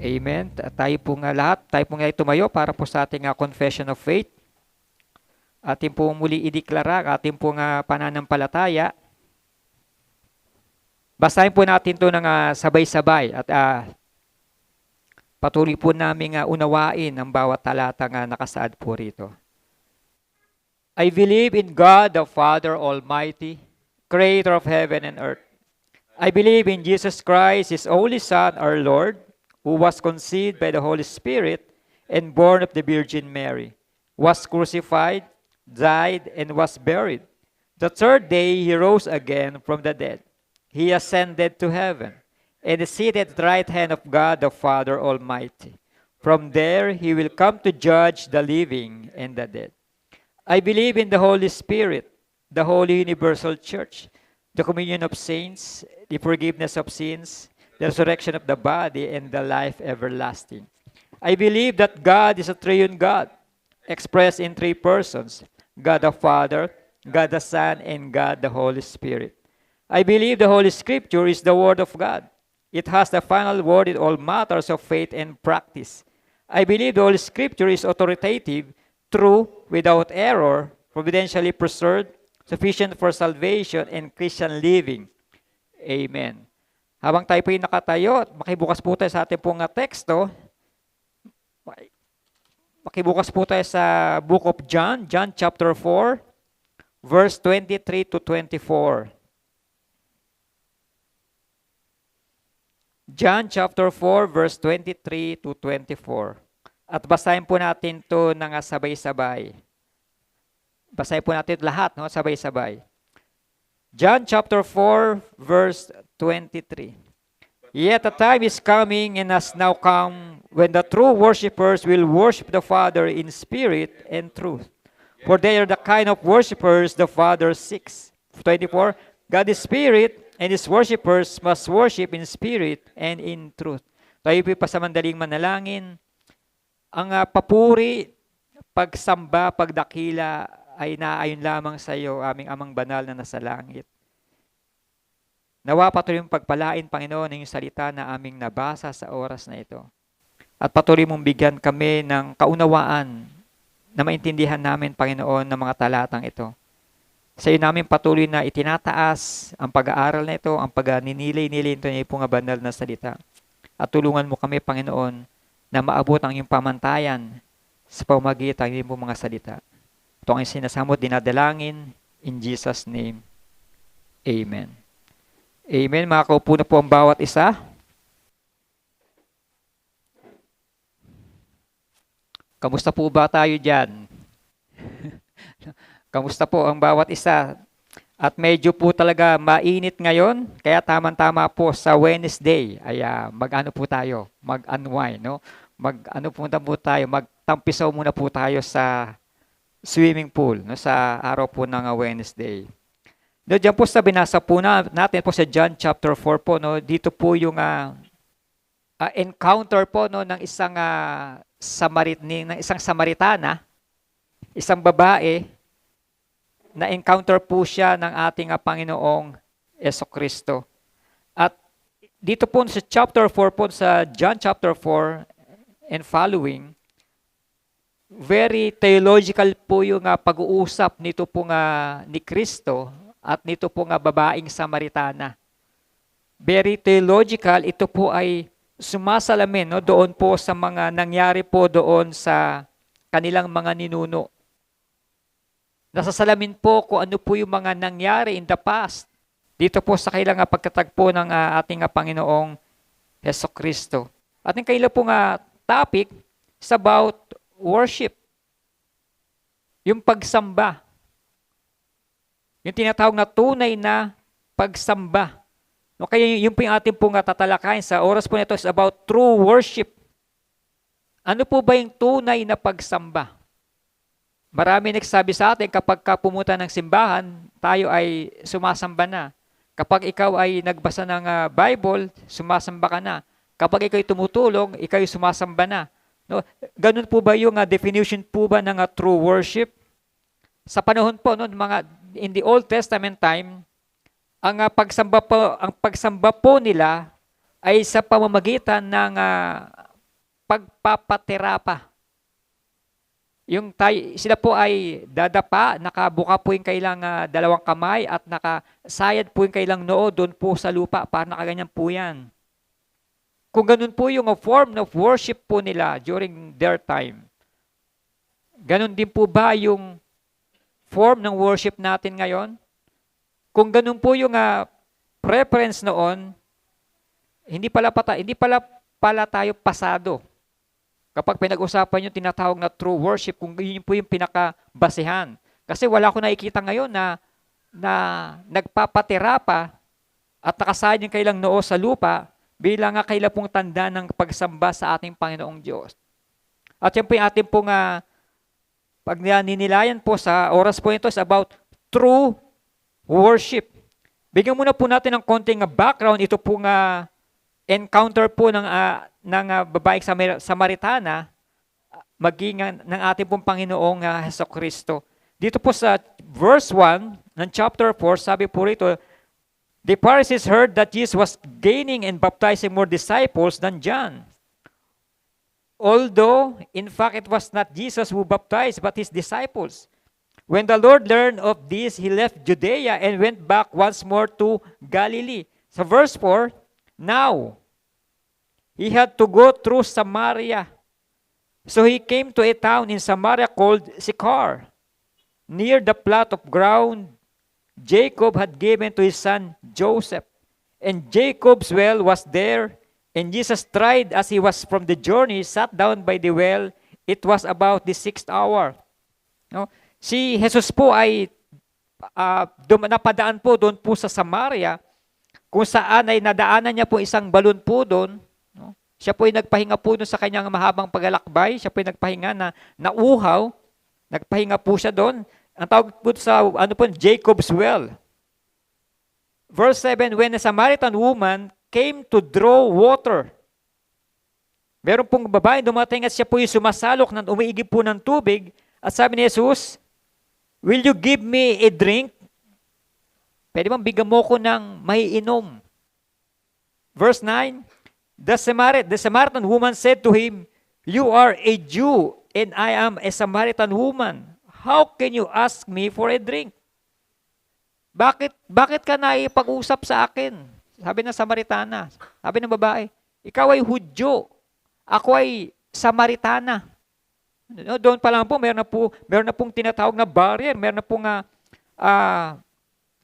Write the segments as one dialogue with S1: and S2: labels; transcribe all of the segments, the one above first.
S1: Amen. Tayo po nga lahat, tayo po nga tumayo para po sa ating confession of faith. Ating po muli ideklara, ating po nga pananampalataya. Basahin po natin ito ng sabay-sabay at patuloy po namin unawain ang bawat talata nga nakasaad po rito. I believe in God the Father Almighty, Creator of heaven and earth. I believe in Jesus Christ, His only Son, our Lord, who was conceived by the Holy Spirit and born of the Virgin Mary, was crucified, died, and was buried. The third day He rose again from the dead. He ascended to heaven and is seated at the right hand of God the Father Almighty. From there He will come to judge the living and the dead. I believe in the Holy Spirit, the Holy Universal Church, the communion of saints, the forgiveness of sins, the resurrection of the body, and the life everlasting. I believe that God is a triune God, expressed in three persons, God the Father, God the Son, and God the Holy Spirit. I believe the Holy Scripture is the Word of God. It has the final word in all matters of faith and practice. I believe the Holy Scripture is authoritative, true, without error, providentially preserved, sufficient for salvation and Christian living. Amen. Habang tayo po yung nakatayo, makibukas po tayo sa ating pong teksto. Makibukas po tayo sa Book of John, John chapter 4, verse 23 to 24. John chapter 4, verse 23 to 24. At basahin po natin ito ng sabay-sabay. Basahin po natin lahat, no? Sabay-sabay. John chapter 4, verse 23. Yet the time is coming and has now come when the true worshipers will worship the Father in spirit and truth. For they are the kind of worshipers the Father seeks. 24. God is spirit, and His worshipers must worship in spirit and in truth. Tayo po pa sa mandaling manalangin. Ang papuri, pagsamba, pagdakila ay naayon lamang sa iyo, aming amang banal na nasa langit. Nawa patuloy mong pagpalain, Panginoon, ang iyong salita na aming nabasa sa oras na ito. At patuloy mong bigyan kami ng kaunawaan na maintindihan namin, Panginoon, ng mga talatang ito. Sa iyo namin patuloy na itinataas ang pag-aaral na ito, ang pag-ninilay-nilay ito na ipong banal na salita. At tulungan mo kami, Panginoon, na maabot ang iyong pamantayan sa pamamagitan ng iyong mga salita. Ito ang sinasamot, dinadalangin, in Jesus' name. Amen. Amen. Makakaupo na po ang bawat isa. Kamusta po ba tayo dyan? Kamusta po ang bawat isa? At medyo po talaga mainit ngayon, kaya tama-tama po sa Wednesday ay mag-ano po tayo, mag-unwind, no? Mag-ano po tayo, magtampisaw muna po tayo sa swimming pool, no, sa araw po ng Wednesday. No, diyan po sa binasa po natin po sa John chapter 4 po, no, dito po yung encounter po, no, ng isang Samaritana, isang babae, na encounter po siya ng ating Panginoong Jesucristo. At dito po sa chapter 4 po, sa John chapter 4 and following, very theological po yung pag-uusap nito po ni Kristo at nito po babaeng Samaritana. Very theological, ito po ay sumasalamin, no, doon po sa mga nangyari po doon sa kanilang mga ninuno. Nasasalamin po kung ano po yung mga nangyari in the past dito po sa kailang pagkatagpo ng ating Panginoong Jesucristo. At ang kailang po topic is about worship. Yung pagsamba. Yung tinatawag na tunay na pagsamba. No, kaya yung po yung ating pong tatalakayin sa oras po nito is about true worship. Ano po ba yung tunay na pagsamba? Marami nagsabi sa atin kapag pumunta ng simbahan, tayo ay sumasamba na. Kapag ikaw ay nagbasa ng Bible, sumasamba ka na. Kapag ikaw ay tumutulong, ikaw ay sumasamba na. No, ganun po ba yung definition po ba ng true worship? Sa panahon po in the Old Testament time, ang pagsamba po nila ay sa pamamagitan ng pagpapaterapa. Sila po ay dadapa, nakabuka po yung kailang dalawang kamay at nakasayad po yung kailang noo doon po sa lupa, para nakaganyan po yan. Kung ganun po yung form of worship po nila during their time, ganun din po ba yung form ng worship natin ngayon? Kung ganun po yung preference noon, hindi pala tayo pasado. Kapag pinag-usapan yung tinatawag na true worship, kung yun po yung pinakabasehan. Kasi wala ko nakikita ngayon na nagpapaterapa at nakasayad yung kailang noo sa lupa bilang kailan pong tanda ng pagsamba sa ating Panginoong Diyos. At yan po yung ating pong pag ninilayan po sa oras po ito is about true worship. Bigyan muna po natin ng konting background. Ito po encounter po ng babaeng Samaritana maging ng ating pong Panginoong Hesukristo. Dito po sa verse 1 ng chapter 4, sabi po rito, the Pharisees heard that Jesus was gaining and baptizing more disciples than John. Although, in fact, it was not Jesus who baptized, but his disciples. When the Lord learned of this, he left Judea and went back once more to Galilee. Sa verse 4, now, he had to go through Samaria. So he came to a town in Samaria called Sychar, near the plot of ground Jacob had given to his son Joseph. And Jacob's well was there, and Jesus tried as he was from the journey, sat down by the well. It was about the 6th hour. No? Si Jesus po ay napadaan po doon po sa Samaria, kung saan ay nadaanan niya po isang balon po doon. No? Siya po ay nagpahinga po doon sa kanyang mahabang paglalakbay. Siya po ay nagpahinga na nauhaw. Nagpahinga po siya doon. Ang tawag po sa Jacob's well. Verse 7, when a Samaritan woman came to draw water. Meron pong babae dumating at siya po ay sumasalok ng umiigib po ng tubig. At sabi ni Jesus, will you give me a drink? Pwede bang bigyan mo ko ng maiinom? Verse 9, the Samaritan woman said to him, you are a Jew and I am a Samaritan woman. How can you ask me for a drink? Bakit ka naipag-usap sa akin? Sabi ng Samaritana. Sabi ng babae, ikaw ay Hudyo. Ako ay Samaritana. Doon pa lang po, meron na pong tinatawag na barrier. Meron na pong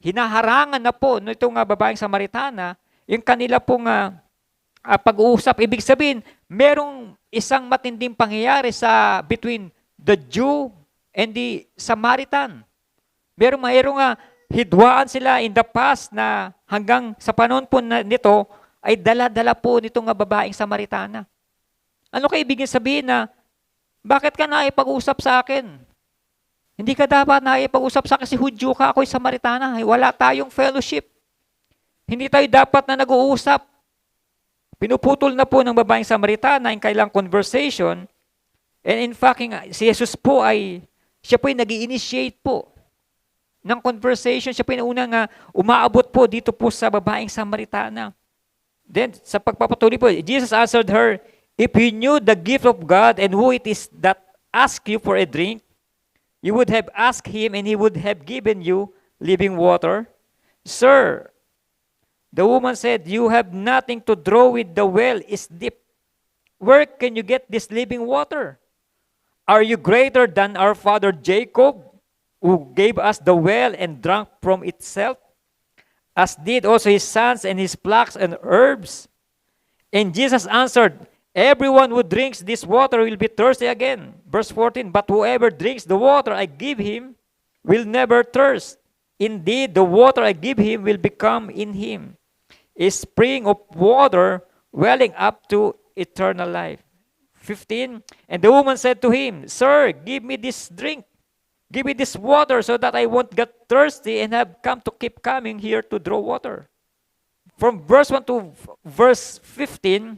S1: hinaharangan na po nitong babaeng Samaritana, yung kanila pong pag-uusap. Ibig sabihin, merong isang matinding pangyayari between the Jew and the Samaritan. Merong hidwaan sila in the past na hanggang sa panahon po nito ay dala-dala po nitong babaeng Samaritana. Ano kayo ibigin sabihin na, bakit ka naipag-usap sa akin? Hindi ka dapat naipag-usap sa akin, kasi Hudyo ka, ako'y Samaritana. Wala tayong fellowship. Hindi tayo dapat na nag-uusap. Pinuputol na po ng babaeng Samaritana yung kailang conversation. And in fact, si Jesus po siya po ay nag-i-initiate po ng conversation. Siya po ay unang umaabot po dito po sa babaeng Samaritana. Then, sa pagpapatuloy po, Jesus answered her, if you knew the gift of God and who it is that asks you for a drink, you would have asked him and he would have given you living water. Sir, the woman said, you have nothing to draw with, the well is deep. Where can you get this living water? Are you greater than our father Jacob, who gave us the well and drank from itself, as did also his sons and his flocks and herbs? And Jesus answered, everyone who drinks this water will be thirsty again. Verse 14, but whoever drinks the water I give him will never thirst. Indeed, the water I give him will become in him a spring of water welling up to eternal life. 15, and the woman said to him, sir, give me this drink. Give me this water so that I won't get thirsty and have come to keep coming here to draw water. From verse 1 to verse 15,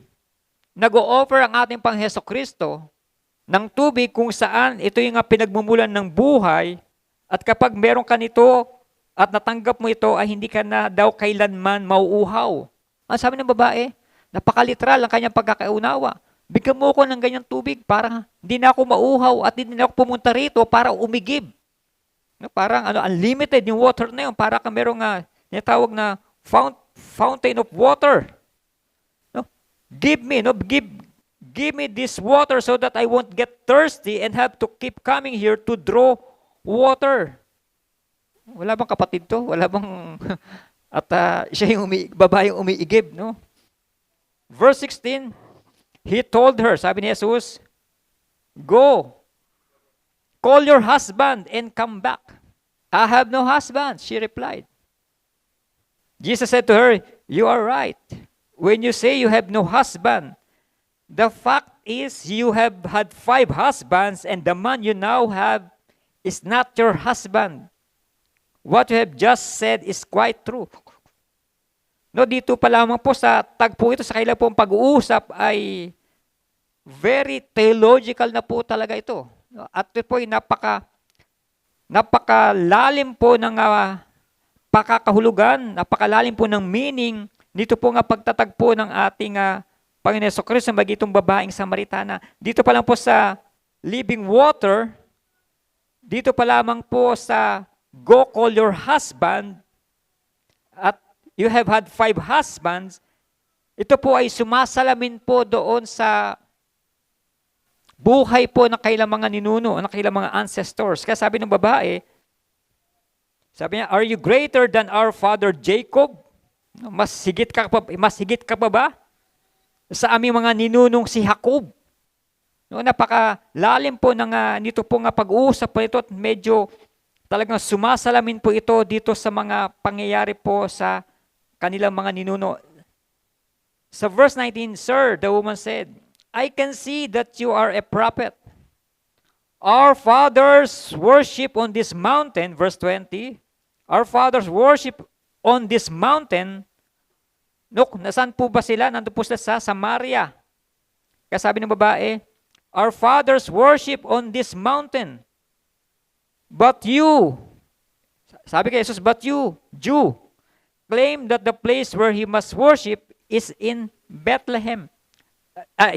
S1: nag-o-offer ang ating Pang Hesukristo ng tubig kung saan ito yung pinagmumulan ng buhay, at kapag meron ka nito at natanggap mo ito ay hindi ka na daw kailanman mauuhaw. Ang sabi ng babae, napakaliteral ang kanyang pagkakaunawa. Bigyan mo ko ng ganyang tubig para hindi na ako mauhaw at hindi na ako pumunta rito para umigib. No, parang unlimited yung water na yun. Para ka merong tinatawag na fountain of water. No? Give me this water so that I won't get thirsty and have to keep coming here to draw water. Wala bang kapatid to? Wala bang at siya yung babaeng umiigib, no? Verse 16, he told her, sabi ni Jesus, go, call your husband and come back. I have no husband, she replied. Jesus said to her, you are right. When you say you have no husband, the fact is you have had 5 husbands and the man you now have is not your husband. What you have just said is quite true. No, dito pa lamang po sa tagpo ito, sa kailan pong pag-uusap ay very theological na po talaga ito. At ito po ay napakalalim po ng pakakahulugan, napakalalim po ng meaning dito po nga pagtatagpo ng ating Panginoon Jesucristo sa magitong babaeng Samaritana. Dito pa lang po sa living water, dito pa lamang po sa go call your husband, at you have had 5 husbands, ito po ay sumasalamin po doon sa buhay po ng kailang mga ninuno, ng kailang mga ancestors. Kaya sabi ng babae, sabi niya, are you greater than our father Jacob? Mas higit ka pa ba sa aming mga ninunong si Jacob? No, napakalalim po ng nito po nga pag-uusap po ito, at medyo talagang sumasalamin po ito dito sa mga pangyayari po sa kanilang mga ninuno. Sa verse 19, sir, the woman said, I can see that you are a prophet. Our fathers worship on this mountain, verse 20, our fathers worship on this mountain. Look, nasaan po ba sila? Nandun po sila sa Samaria. Kaya sabi ng babae, our fathers worship on this mountain. But you, sabi kay Jesus, but you, Jew, claim that the place where he must worship is in Bethlehem.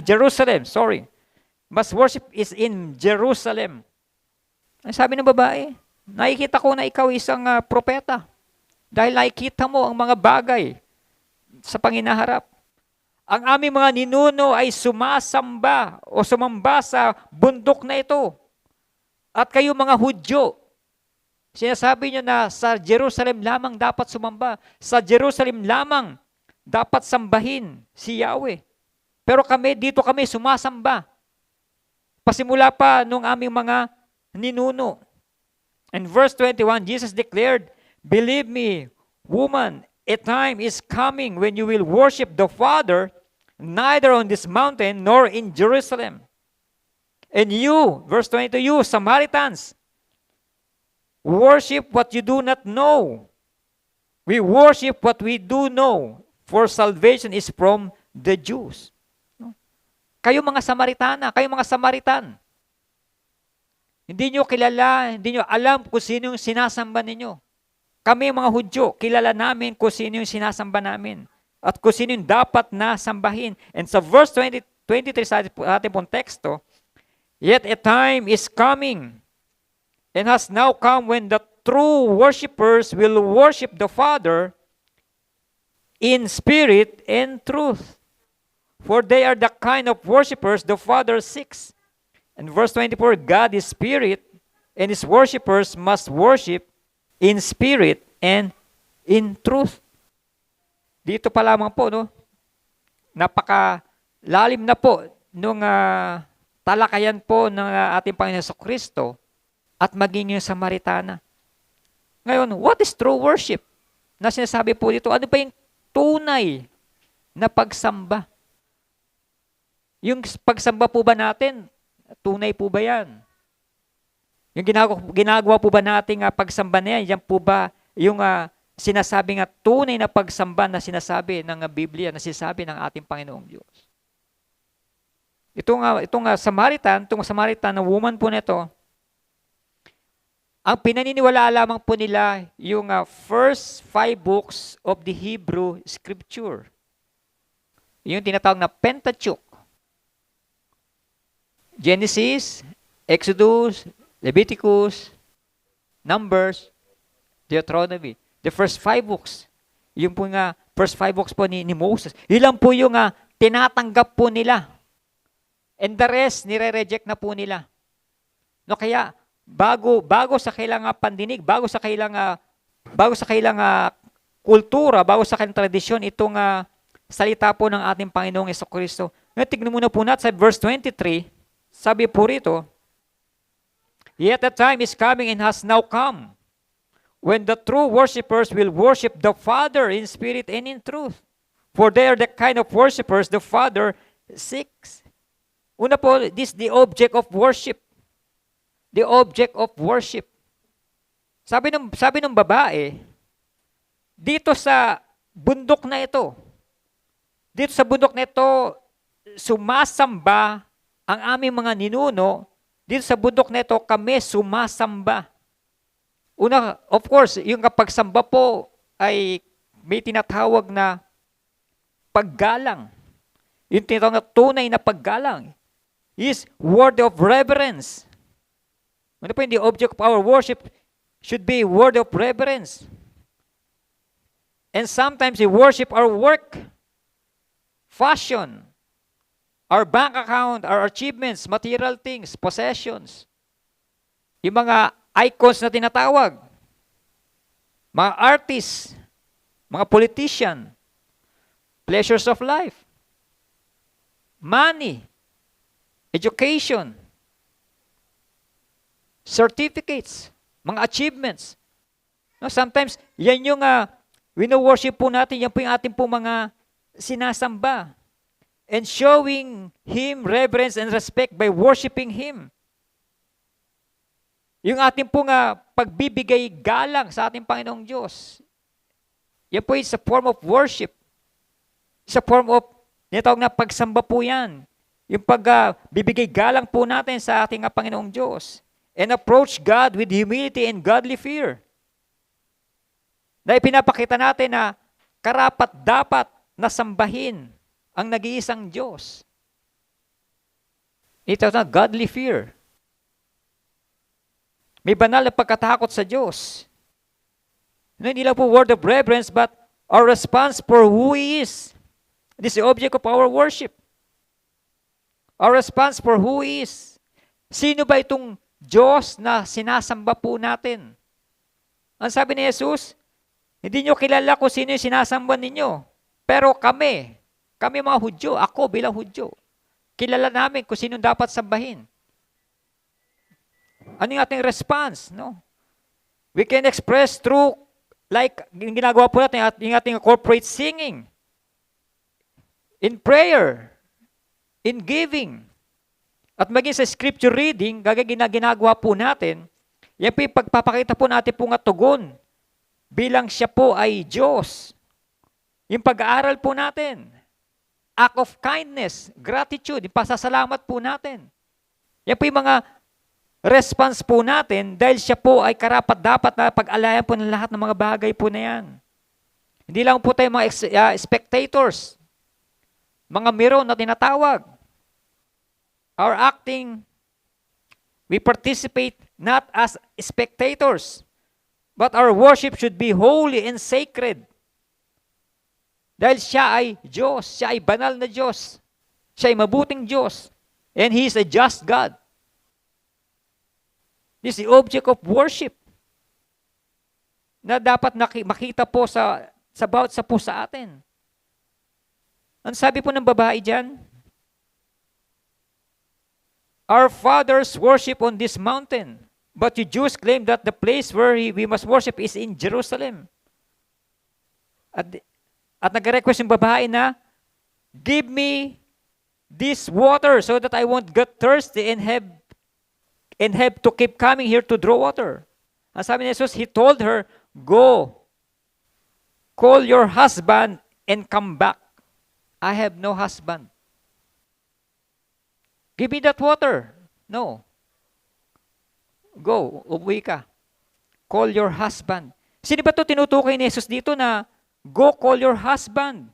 S1: Jerusalem, sorry. Must worship is in Jerusalem. Ang sabi ng babae, nakikita ko na ikaw isang propeta. Dahil nakikita mo ang mga bagay sa panginaharap. Ang aming mga ninuno ay sumasamba o sumamba sa bundok na ito. At kayo mga Hudyo, sinasabi nyo na sa Jerusalem lamang dapat sumamba. Sa Jerusalem lamang dapat sambahin si Yahweh. Pero dito kami sumasamba. Pasimula pa nung aming mga ninuno. In verse 21, Jesus declared, believe me, woman, a time is coming when you will worship the Father neither on this mountain nor in Jerusalem. And you, verse 22, you Samaritans, worship what you do not know. We worship what we do know, for salvation is from the Jews. Kayo mga Samaritana, kayo mga Samaritan, hindi nyo kilala, hindi nyo alam kung sino yung sinasamba ninyo. Kami mga Hudyo, kilala namin kung sino yung sinasamba namin at kung sino yung dapat na sambahin. And sa verse 23 sa ating pong teksto, yet a time is coming and has now come when the true worshipers will worship the Father in spirit and truth. For they are the kind of worshipers the Father seeks. And verse 24, God is spirit, and His worshipers must worship in spirit and in truth. Dito pa lamang po, no? Napakalalim na po nung talakayan po ng ating Panginoon Jesucristo at maging yung Samaritana. Ngayon, what is true worship? Na sinasabi po dito, ano ba yung tunay na pagsamba? Yung pagsamba po ba natin, tunay po ba yan? Yung ginagawa po ba nating pagsamba na yan po ba yung sinasabi nga tunay na pagsamba na sinasabi ng Biblia, na sinasabi ng ating Panginoong Diyos? Itong Samaritan na woman po nito, ang pinaniniwala lamang po nila yung first 5 books of the Hebrew Scripture. Yung tinatawag na Pentateuch. Genesis, Exodus, Leviticus, Numbers, Deuteronomy. The first 5 books. Yung po nga, first 5 books po ni Moses. Yun lang po yung tinatanggap po nila. And the rest, nire-reject na po nila. No, kaya, bago sa kailang pandinig, bago sa kailang kultura, bago sa kailang tradisyon, itong salita po ng ating Panginoong Jesucristo. Ngayon, tignan muna po natin sa verse 23, sabi po rito, "Yet the time is coming and has now come, when the true worshipers will worship the Father in spirit and in truth. For they are the kind of worshipers the Father seeks." Una po, this the object of worship. The object of worship. Sabi ng babae, dito sa bundok na ito, sumasamba ang aming mga ninuno. Dito sa bundok na ito, kami sumasamba. Una, of course, yung kapag samba po ay may tinatawag na paggalang. Yung tinatawag na tunay na paggalang is word of reverence. Ano po yung the object of our worship should be word of reverence. And sometimes we worship our work, fashion, our bank account, our achievements, material things, possessions. Yung mga icons na tinatawag, mga artists, mga politician, pleasures of life, money, education, certificates, mga achievements. No, sometimes, yan yung wino-worship po natin, yan po yung ating po mga sinasamba. And showing Him reverence and respect by worshiping Him. Yung ating po pagbibigay galang sa ating Panginoong Diyos. Yan po is a form of worship. It's a form of, tinatawag na pagsamba po yan. Yung pagbibigay galang po natin sa ating Panginoong Diyos. And approach God with humility and godly fear. Na ipinapakita natin na karapat dapat na sambahin ang nag-iisang Diyos. Ito na godly fear. May banal na pagkatakot sa Diyos. Hindi lang po word of reverence, but our response for who He is. This is the object of our worship. Our response for who He is. Sino ba itong Diyos na sinasamba po natin? Ang sabi ni Jesus, hindi nyo kilala kung sino yung sinasamba ninyo. Pero kami mga Hudyo, ako bilang Hudyo, kilala namin kung sino dapat sambahin. Ano yung ating response? No? We can express through, like ginagawa po natin, yung ating corporate singing, in prayer, in giving, at maging sa scripture reading, ginagawa po natin, yan po yung pagpapakita po natin po nga tugon, bilang siya po ay Diyos. Yung pag-aaral po natin, act of kindness, gratitude, yung pasasalamat po natin. Yan po yung mga response po natin dahil siya po ay karapat-dapat na pag-alayan po ng lahat ng mga bagay po na yan. Hindi lang po tayo mga spectators, mga miro na tinatawag. Our acting, we participate not as spectators, but our worship should be holy and sacred. Dahil siya ay Diyos, siya ay banal na Diyos, siya ay mabuting Diyos, and He is a just God. This is the object of worship na dapat makita po sa bawat sa po sa atin. Ang sabi po ng babae dyan, our fathers worship on this mountain, but the Jews claim that the place where we must worship is in Jerusalem. At nag-request yung babae na, give me this water so that I won't get thirsty and have to keep coming here to draw water. Ang sabi ni Jesus, He told her, go, call your husband and come back. I have no husband. Give me that water. No. Go, umuwi ka. Call your husband. Sino ba ito tinutukoy ni Jesus dito na go call your husband?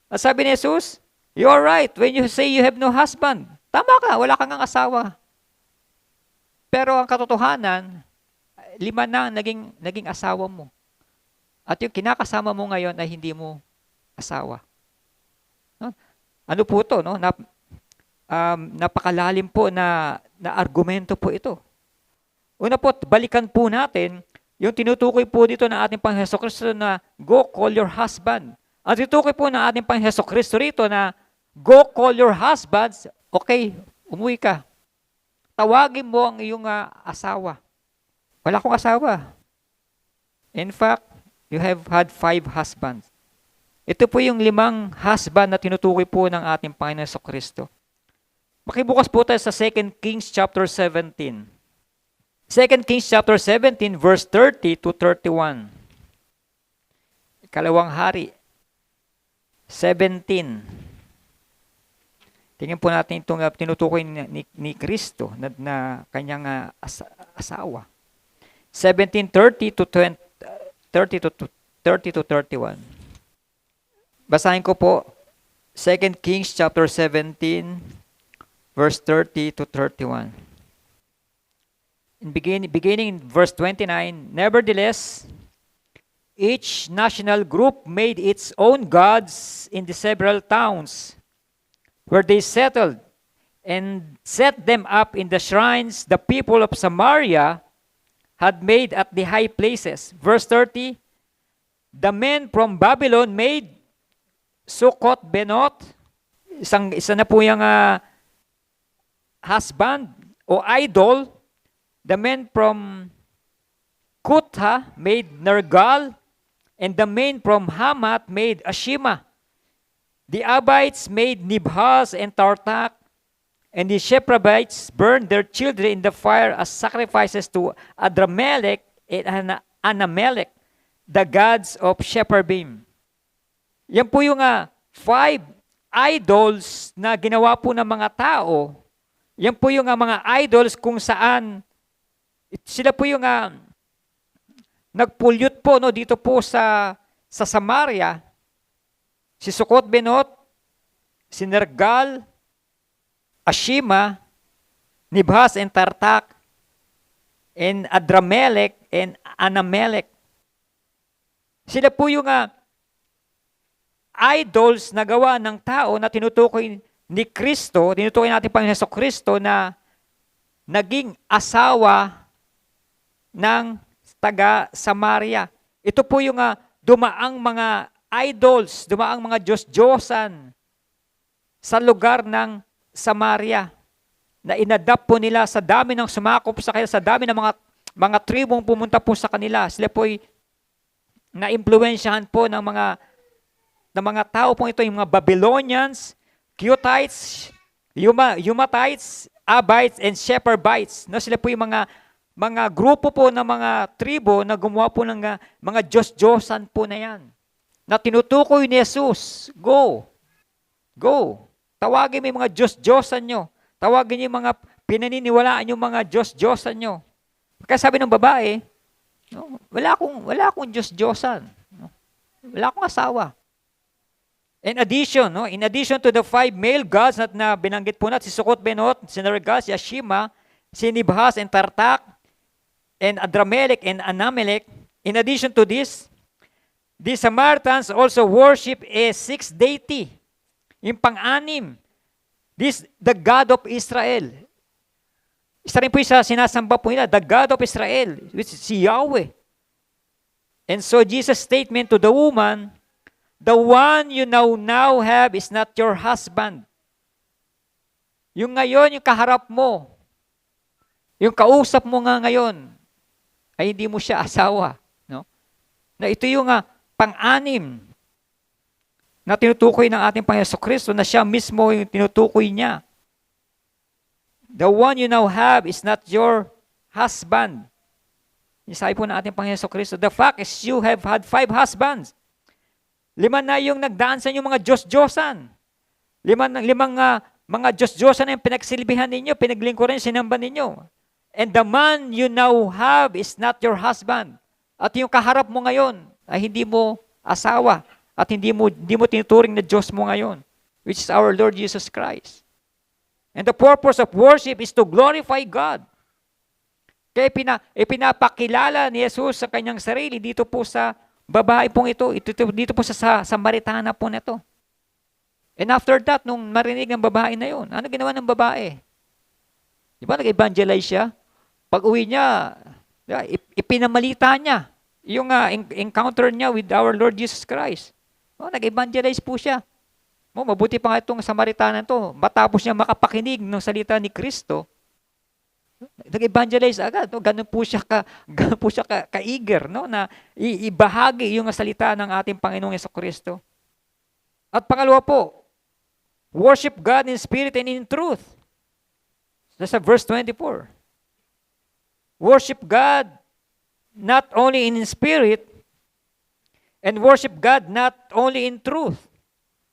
S1: At sabi ni Jesus, you're right when you say you have no husband. Tama ka, wala kang asawa. Pero ang katotohanan, 5 na ang naging asawa mo. At yung kinakasama mo ngayon ay hindi mo asawa. No? Ano po ito? No? Napakalalim po na argumento po ito. Una po, balikan po natin yung tinutukoy po dito ng ating Panginoon Hesukristo na go call your husband. Ang tinutukoy po ng ating Panginoon Hesukristo rito na go call your husbands, okay, umuwi ka. Tawagin mo ang iyong asawa. Wala akong asawa. In fact, you have had 5 husbands. Ito po yung 5 husband na tinutukoy po ng ating Panginoon Hesukristo. Makibukas po tayo sa 2 Kings chapter 17. 2 Kings chapter 17 verse 30 to 31. Ikalawang hari. 17. Tingnan po natin itong tinutukoy ni Kristo na kanyang asawa. 17:30 to 31. Basahin ko po 2 Kings chapter 17 verse 30 to 31. Beginning in verse 29, nevertheless, each national group made its own gods in the several towns where they settled and set them up in the shrines the people of Samaria had made at the high places. Verse 30, the men from Babylon made Sukkot Benot, isa na po yung husband o idol. The men from Kutha made Nergal, and the men from Hamath made Ashima. The Abites made Nibhaz and Tartak, and the Shephrabites burned their children in the fire as sacrifices to Adramelech and Anamelech, the gods of Shepharbim. Yan po yung 5 idols na ginawa po ng mga tao. Yan po yung mga idols kung saan sila po yung nag-pollute po dito po sa Samaria. Si Sukkot Benot, si Nergal, Ashima, Nibhaz and Tartak, and Adramelech and Anamelech. Sila po yung idols na gawa ng tao na tinutukoy ni Kristo, tinutukoy natin Panginoon Hesukristo na naging asawa ng taga Samaria. Ito po yung dumaang mga idols, dumaang mga Diyos-Diyosan sa lugar ng Samaria na inadapt po nila sa dami ng sumakop sa kanila, sa dami ng mga tribong pumunta po sa kanila. Sila po'y na-impluensyahan po ng mga tao po ito, yung mga Babylonians, Cutites, Humatites, Abites, and Shepherbites. No, sila po yung mga grupo po ng mga tribo na gumawa po ng mga Diyos-Diyosan po na yan. Na tinutukoy ni Jesus, go. Tawagin mo yung mga Diyos-Diyosan nyo. Tawagin niyo yung mga pinaniniwalaan yung mga Diyos-Diyosan nyo. Kaya sabi ng babae, no, wala akong Diyos-Diyosan. No? Wala akong asawa. In addition to the 5 male gods na binanggit po natin, si Sukkot Benot, si Nergal, si Ashima, si Nibhaz and Tartak, and Adramelech and Anamelech. In addition to this, the Samaritans also worship a 6th deity. Yung pang-anim, the God of Israel. Isa rin po yung sinasamba po nila, the God of Israel, which is si Yahweh. And so Jesus' statement to the woman, the one you now have is not your husband. Yung ngayon, yung kaharap mo, yung kausap mo nga ngayon, ay hindi mo siya asawa. No? Na ito yung pang-anim na tinutukoy ng ating Panginoon Jesucristo na siya mismo yung tinutukoy niya. The one you now have is not your husband. Yung sabi po ng ating Panginoon Jesucristo, the fact is you have had 5 husbands. 5 na yung nagdaan sa inyo mga Diyos-Diyosan. 5 mga Diyos-Diyosan na yung pinagsilbihan ninyo, pinaglingkuran, sinamba ninyo. And the man you now have is not your husband. At yung kaharap mo ngayon ay hindi mo asawa at hindi mo tinuturing na Diyos mo ngayon, which is our Lord Jesus Christ. And the purpose of worship is to glorify God. Kaya pinapakilala ni Jesus sa kanyang sarili dito po sa babae pong ito. Dito po sa Samaritana po nito. And after that, nung marinig ng babae na yun, ano ginawa ng babae? Di ba, nag-evangelize siya? Pag uwi niya, ipinamalita niya yung encounter niya with our Lord Jesus Christ. Nag-evangelize po siya. Mabuti pa nga itong Samaritana to. Matapos niya makapakinig ng salita ni Kristo, nag-evangelize agad. Ganun po siya ka-eager, no? Na ibahagi yung salita ng ating Panginoong Jesucristo. At pangalawa po, worship God in spirit and in truth. That's verse 24. Worship God not only in spirit, and worship God not only in truth,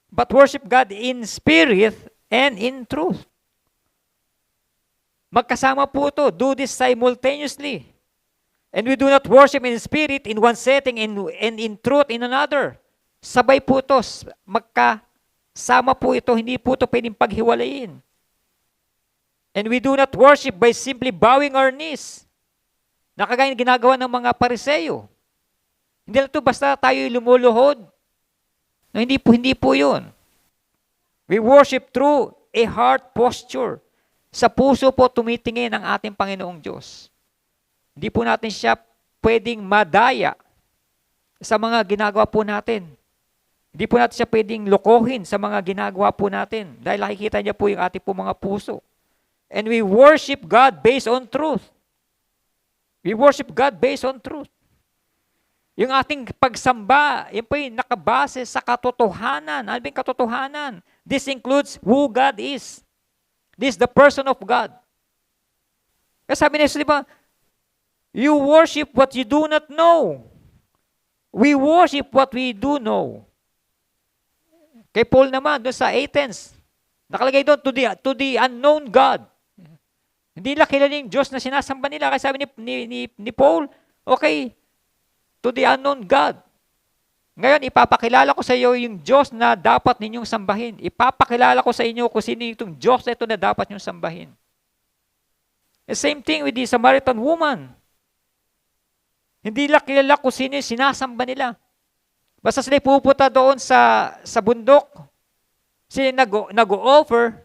S1: but worship God in spirit and in truth. Magkasama po ito. Do this simultaneously. And we do not worship in spirit in one setting and in truth in another. Sabay po ito. Magkasama po ito. Hindi po ito pwedeng paghiwalayin. And we do not worship by simply bowing our knees. Nakagaya ginagawa ng mga Pariseo. Hindi lang ito basta tayo lumuluhod. No, hindi po yun. We worship through a heart posture. Sa puso po tumitingin ang ating Panginoong Diyos. Hindi po natin siya pwedeng madaya sa mga ginagawa po natin. Hindi po natin siya pwedeng lokohin sa mga ginagawa po natin. Dahil nakikita niya po yung ating po mga puso. And we worship God based on truth. We worship God based on truth. Yung ating pagsamba, yun po yung nakabase sa katotohanan. Ano ba yung katotohanan? This includes who God is. This is the person of God. Kaya sabi ni Jesus, di ba, you worship what you do not know. We worship what we do know. Kay Paul naman, doon sa Athens, nakalagay doon, to the unknown God. Hindi nila kilala yung Diyos na sinasamba nila. Kaya sabi ni Paul, okay, to the unknown God. Ngayon, ipapakilala ko sa iyo yung Diyos na dapat ninyong sambahin. Ipapakilala ko sa inyo kung sino itong Diyos na ito na dapat ninyong sambahin. The same thing with the Samaritan woman. Hindi nila kilala kung sino yung sinasamba nila. Basta sila pupunta doon sa bundok, sila nag-o-offer,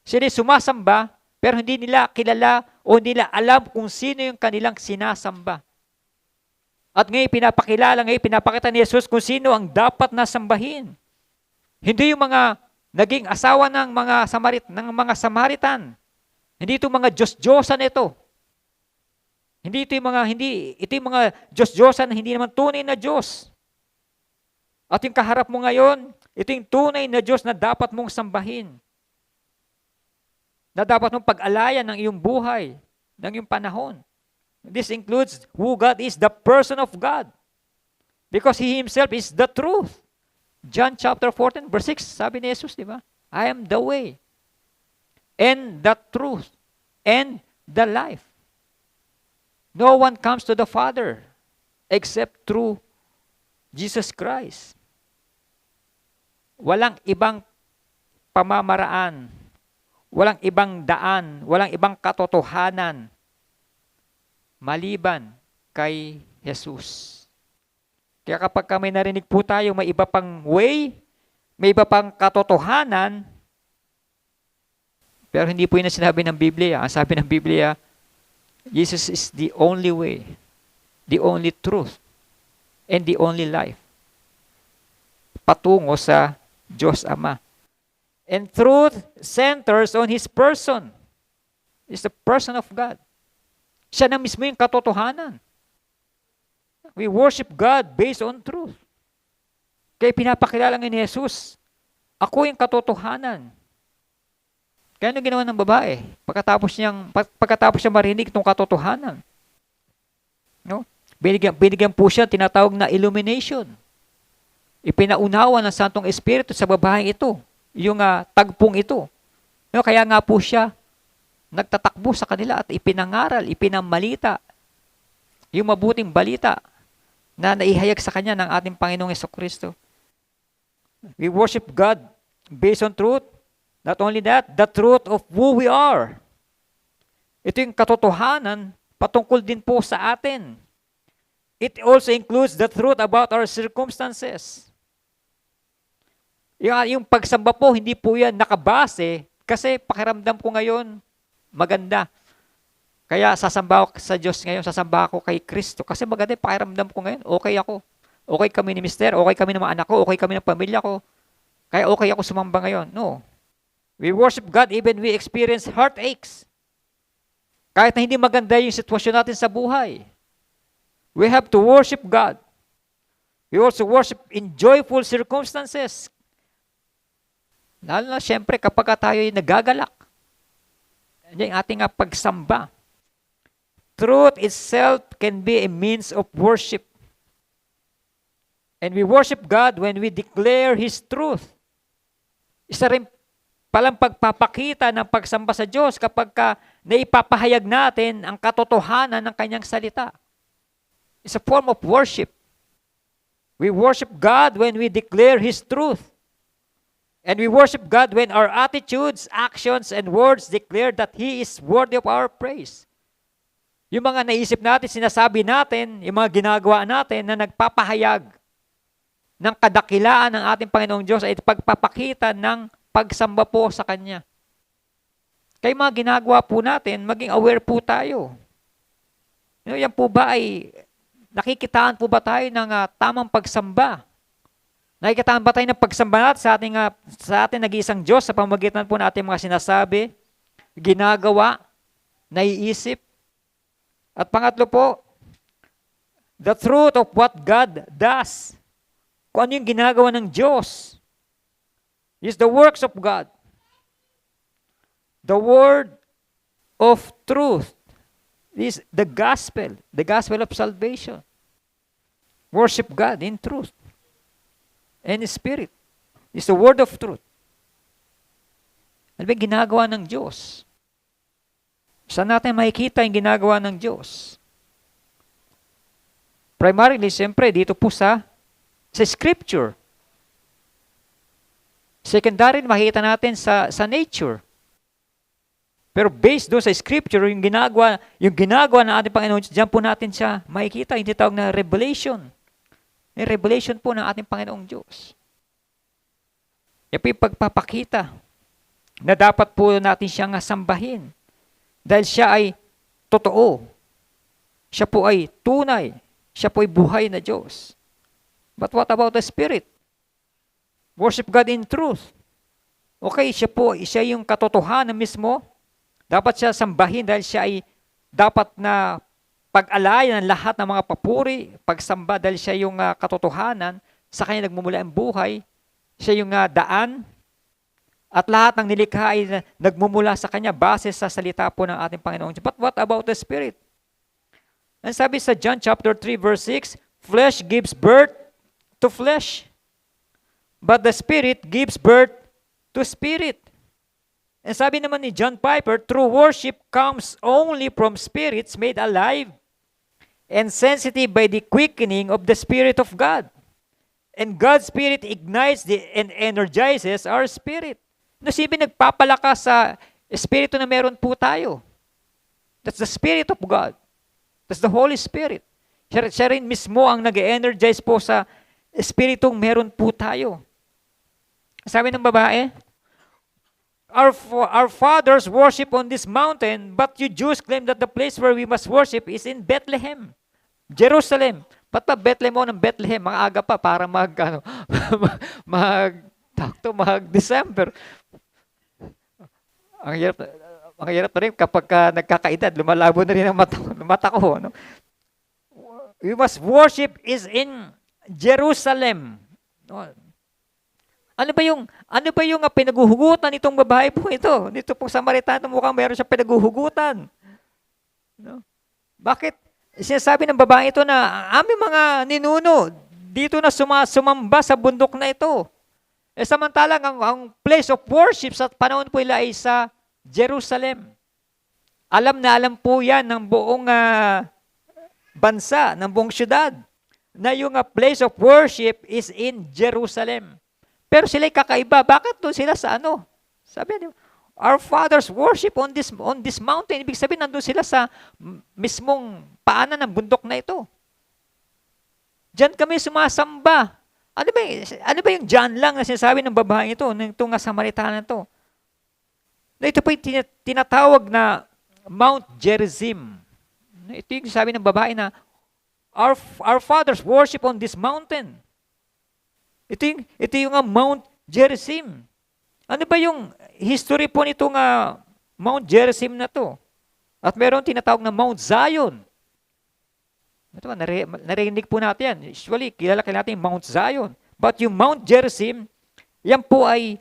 S1: sila sumasamba, pero hindi nila kilala o hindi nila alam kung sino yung kanilang sinasamba. At ngayon pinapakita ni Jesus kung sino ang dapat na sambahin. Hindi yung mga naging asawa ng mga Samaritan. Hindi ito mga Diyos-Diyosan ito. Ito yung mga Diyos-Diyosan na hindi naman tunay na Diyos. At yung kaharap mo ngayon, ito yung tunay na Diyos na dapat mong sambahin. Na dapat mong pag-alayan ng iyong buhay, ng iyong panahon. This includes who God is, the person of God. Because He Himself is the truth. John chapter 14, verse 6, sabi ni Jesus, di ba? I am the way, and the truth, and the life. No one comes to the Father except through Jesus Christ. Walang ibang pamamaraan, walang ibang daan, walang ibang katotohanan maliban kay Jesus. Kaya kapag may narinig po tayo, may iba pang way, may iba pang katotohanan, pero hindi po yun ang sinabi ng Biblia. Ang sabi ng Biblia, Jesus is the only way, the only truth, and the only life. Patungo sa Diyos Ama. And truth centers on His person. Is the person of God. Siya na mismo yung katotohanan. We worship God based on truth. Kaya pinapakilala ni Jesus, ako yung katotohanan. Kaya ano ginawa ng babae? Pagkatapos niya marinig itong katotohanan. No? Binigyan po siya tinatawag na illumination. Ipinaunawa ng Santong Espiritu sa babaeng ito, yung tagpong ito. No? Kaya nga po siya nagtatakbo sa kanila at ipinangaral, ipinamalita yung mabuting balita na naihayag sa kanya ng ating Panginoong Jesucristo. We worship God based on truth Not only that, the truth of who we are. Ito yung katotohanan patungkol din po sa atin. It also includes the truth about our circumstances. Yung pagsamba po, hindi po yan nakabase kasi pakiramdam ko ngayon maganda. Kaya sasamba ako sa Diyos ngayon, sasamba ako kay Kristo. Kasi maganda yung pakiramdam ko ngayon, okay ako. Okay kami ni Mister, okay kami ng mga anak ko, okay kami ng pamilya ko. Kaya okay ako sumamba ngayon. No. We worship God even we experience heartaches. Kahit na hindi maganda yung sitwasyon natin sa buhay. We have to worship God. We also worship in joyful circumstances. Lalo na siyempre kapag tayo ay nagagalak. Yan yung ating pagsamba. Truth itself can be a means of worship. And we worship God when we declare His truth. Isa rin palang pagpapakita ng pagsamba sa Diyos kapag naipapahayag natin ang katotohanan ng Kanyang salita. It's a form of worship. We worship God when we declare His truth. And we worship God when our attitudes, actions, and words declare that He is worthy of our praise. Yung mga naisip natin, sinasabi natin, yung mga ginagawa natin na nagpapahayag ng kadakilaan ng ating Panginoong Diyos ay pagpapakita ng pagsamba po sa Kanya. Kaya mga ginagawa po natin, maging aware po tayo. Yan po ba ay nakikitaan po ba tayo ng tamang pagsamba? Nakikitaan ba tayo ng pagsamba natin sa ating nag-iisang Diyos sa pamamagitan po natin mga sinasabi, ginagawa, naiisip? At pangatlo po, the truth of what God does. Kung ano yung ginagawa ng Diyos is the works of God. The word of truth is the gospel of salvation. Worship God in truth and in spirit. It's the word of truth. Ano ba yung ginagawa ng Diyos? Saan natin makikita yung ginagawa ng Diyos? Primarily, siyempre, dito po sa Scripture. Secondary, makikita natin sa nature. Pero based doon sa Scripture, yung ginagawa ng ating Panginoon, diyan po natin siya makikita, yung tinatawag na revelation. Yung revelation po ng ating Panginoong Diyos. Yan po yung pagpapakita na dapat po natin siyang sambahin. Dahil siya ay totoo. Siya po ay tunay. Siya po ay buhay na Diyos. But what about the Spirit? Worship God in truth. Okay, siya yung katotohanan mismo. Dapat siya sambahin dahil siya ay dapat na pag-alayan ng lahat ng mga papuri, pagsamba dahil siya yung katotohanan, sa kanya nagmumula ang buhay, siya yung daan, at lahat ng nilikha ay nagmumula sa kanya base sa salita po ng ating Panginoon. But what about the Spirit? Ang sabi sa John chapter 3 verse 6, flesh gives birth to flesh, but the Spirit gives birth to spirit. And sabi naman ni John Piper, true worship comes only from spirits made alive and sensitive by the quickening of the Spirit of God. And God's Spirit ignites and energizes our spirit. Nasibin nagpapalakas sa Espiritu na meron po tayo. That's the Spirit of God. That's the Holy Spirit. Siya rin mismo ang nag-energize po sa Espiritong meron po tayo. Sabi ng babae, Our fathers worship on this mountain, but you Jews claim that the place where we must worship is in Bethlehem, Jerusalem. Ba't pa Bethlehem mo ng Bethlehem? Maaga pa para mag-December. Ang hirap na rin kapag nagkakaedad, lumalabo na rin ang mata ko. No? We must worship is in Jerusalem. No? Ano ba yung pinaguhugutan nitong babae po ito? Dito po sa Samaritano mukhang meron siya pinaguhugutan. No? Bakit? Sinasabi ng babae ito na aming mga ninuno dito na sumamba sa bundok na ito. Samantalang ang place of worship sa panahon po nila ay sa Jerusalem. Alam na alam po yan ng buong bansa, ng buong syudad, na yung place of worship is in Jerusalem. Pero sila'y kakaiba. Bakit doon sila sa Sabi niya, our fathers worship on this mountain. Ibig sabihin, nandun sila sa mismong paanan ng bundok na ito. Diyan kami sumasamba. Ano ba yung John lang na sinasabi ng babaeng ito, ng itong Samaritana ito? Na ito po yung tinatawag na Mount Gerizim. Ito yung sabi ng babae na, our fathers worship on this mountain. Ito yung Mount Gerizim. Ano ba yung history po nitong Mount Gerizim na to? At meron tinatawag na Mount Zion. Ito, narinig po natin yan. Usually, kilala natin yung Mount Zion. But yung Mount Gerizim, yan po ay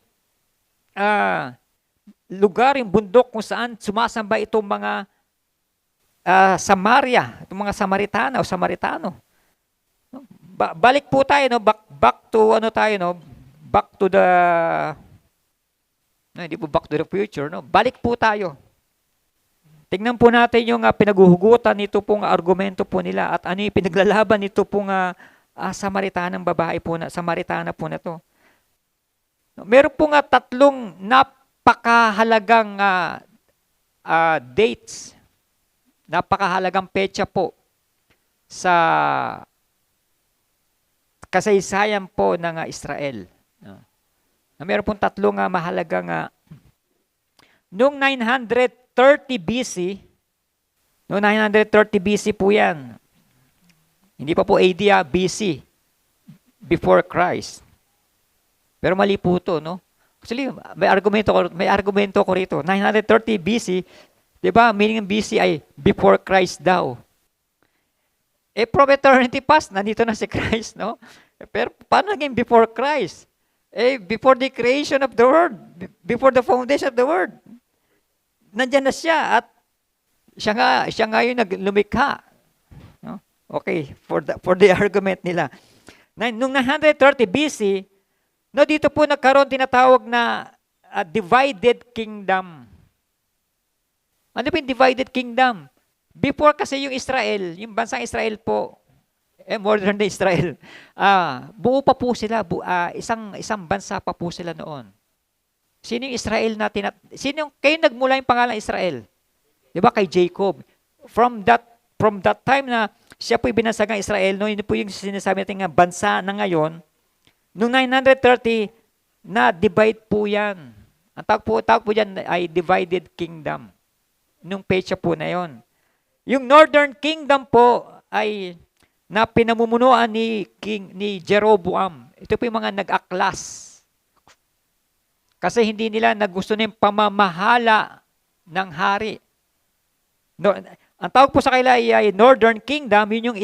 S1: lugar, yung bundok kung saan sumasamba itong mga Samaria, itong mga Samaritana o Samaritano. Balik po tayo, no? Back to hindi po back to the future, no? Balik po tayo. Tingnan po natin yung pinaguhugutan nito pong argumento po nila at ano yung pinaglalaban nito pong Samaritanang babae po na, Samaritana po na to. Meron po tatlong napakahalagang dates, napakahalagang petsa po sa kasaysayan po ng Israel. Meron pong tatlong mahalagang noong 930 BC, noong 930 BC po yan. Hindi pa po AD, BC, before Christ. Pero mali po ito, no? Actually, may argumento ko rito. 930 BC, di ba? Meaning ng BC ay before Christ daw. From eternity past, nandito na si Christ, no? Pero paano naging before Christ? Before the creation of the world, before the foundation of the world, nandyan na siya at siya nga yung lumikha. No? Okay, for the argument nila. Noong 930 BC, no, dito po nagkaroon tinatawag na divided kingdom. Ano po yung divided kingdom? Before kasi yung Israel, yung bansang Israel po, modern day Israel, buo pa po sila, isang bansa pa po sila noon. Sino yung Israel natin? Kayo nagmula yung pangalan Israel? Di ba? Kay Jacob. From that time na siya po ibinansagang Israel, no, yun po yung sinasabi natin nga bansa na ngayon, noong 930, na-divide po yan. Ang tawag po dyan ay divided kingdom. Nung pecha po na yon. Yung Northern Kingdom po ay na pinamumunuan ni Jeroboam. Ito po yung mga nag-aklas. Kasi hindi nila nagusto na yung pamamahala ng hari. No, ang tawag po sa kanila ay Northern Kingdom, yun yung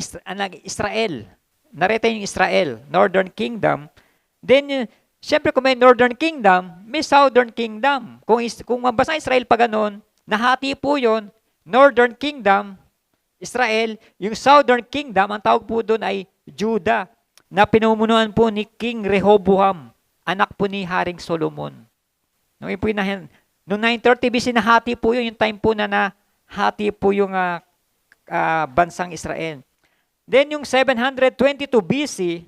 S1: Israel. Narito yung Israel, Northern Kingdom. Then, siyempre kung may Northern Kingdom, may Southern Kingdom. Kung mabasa Israel pa ganun, nahati po yun, Northern Kingdom, Israel, yung Southern Kingdom, ang tawag po doon ay Judah, na pinamumunuan po ni King Rehoboam, anak po ni Haring Solomon. Noong 930 BC, nahati po yun, yung time po na nahati po yung bansang Israel. Then yung 722 BC,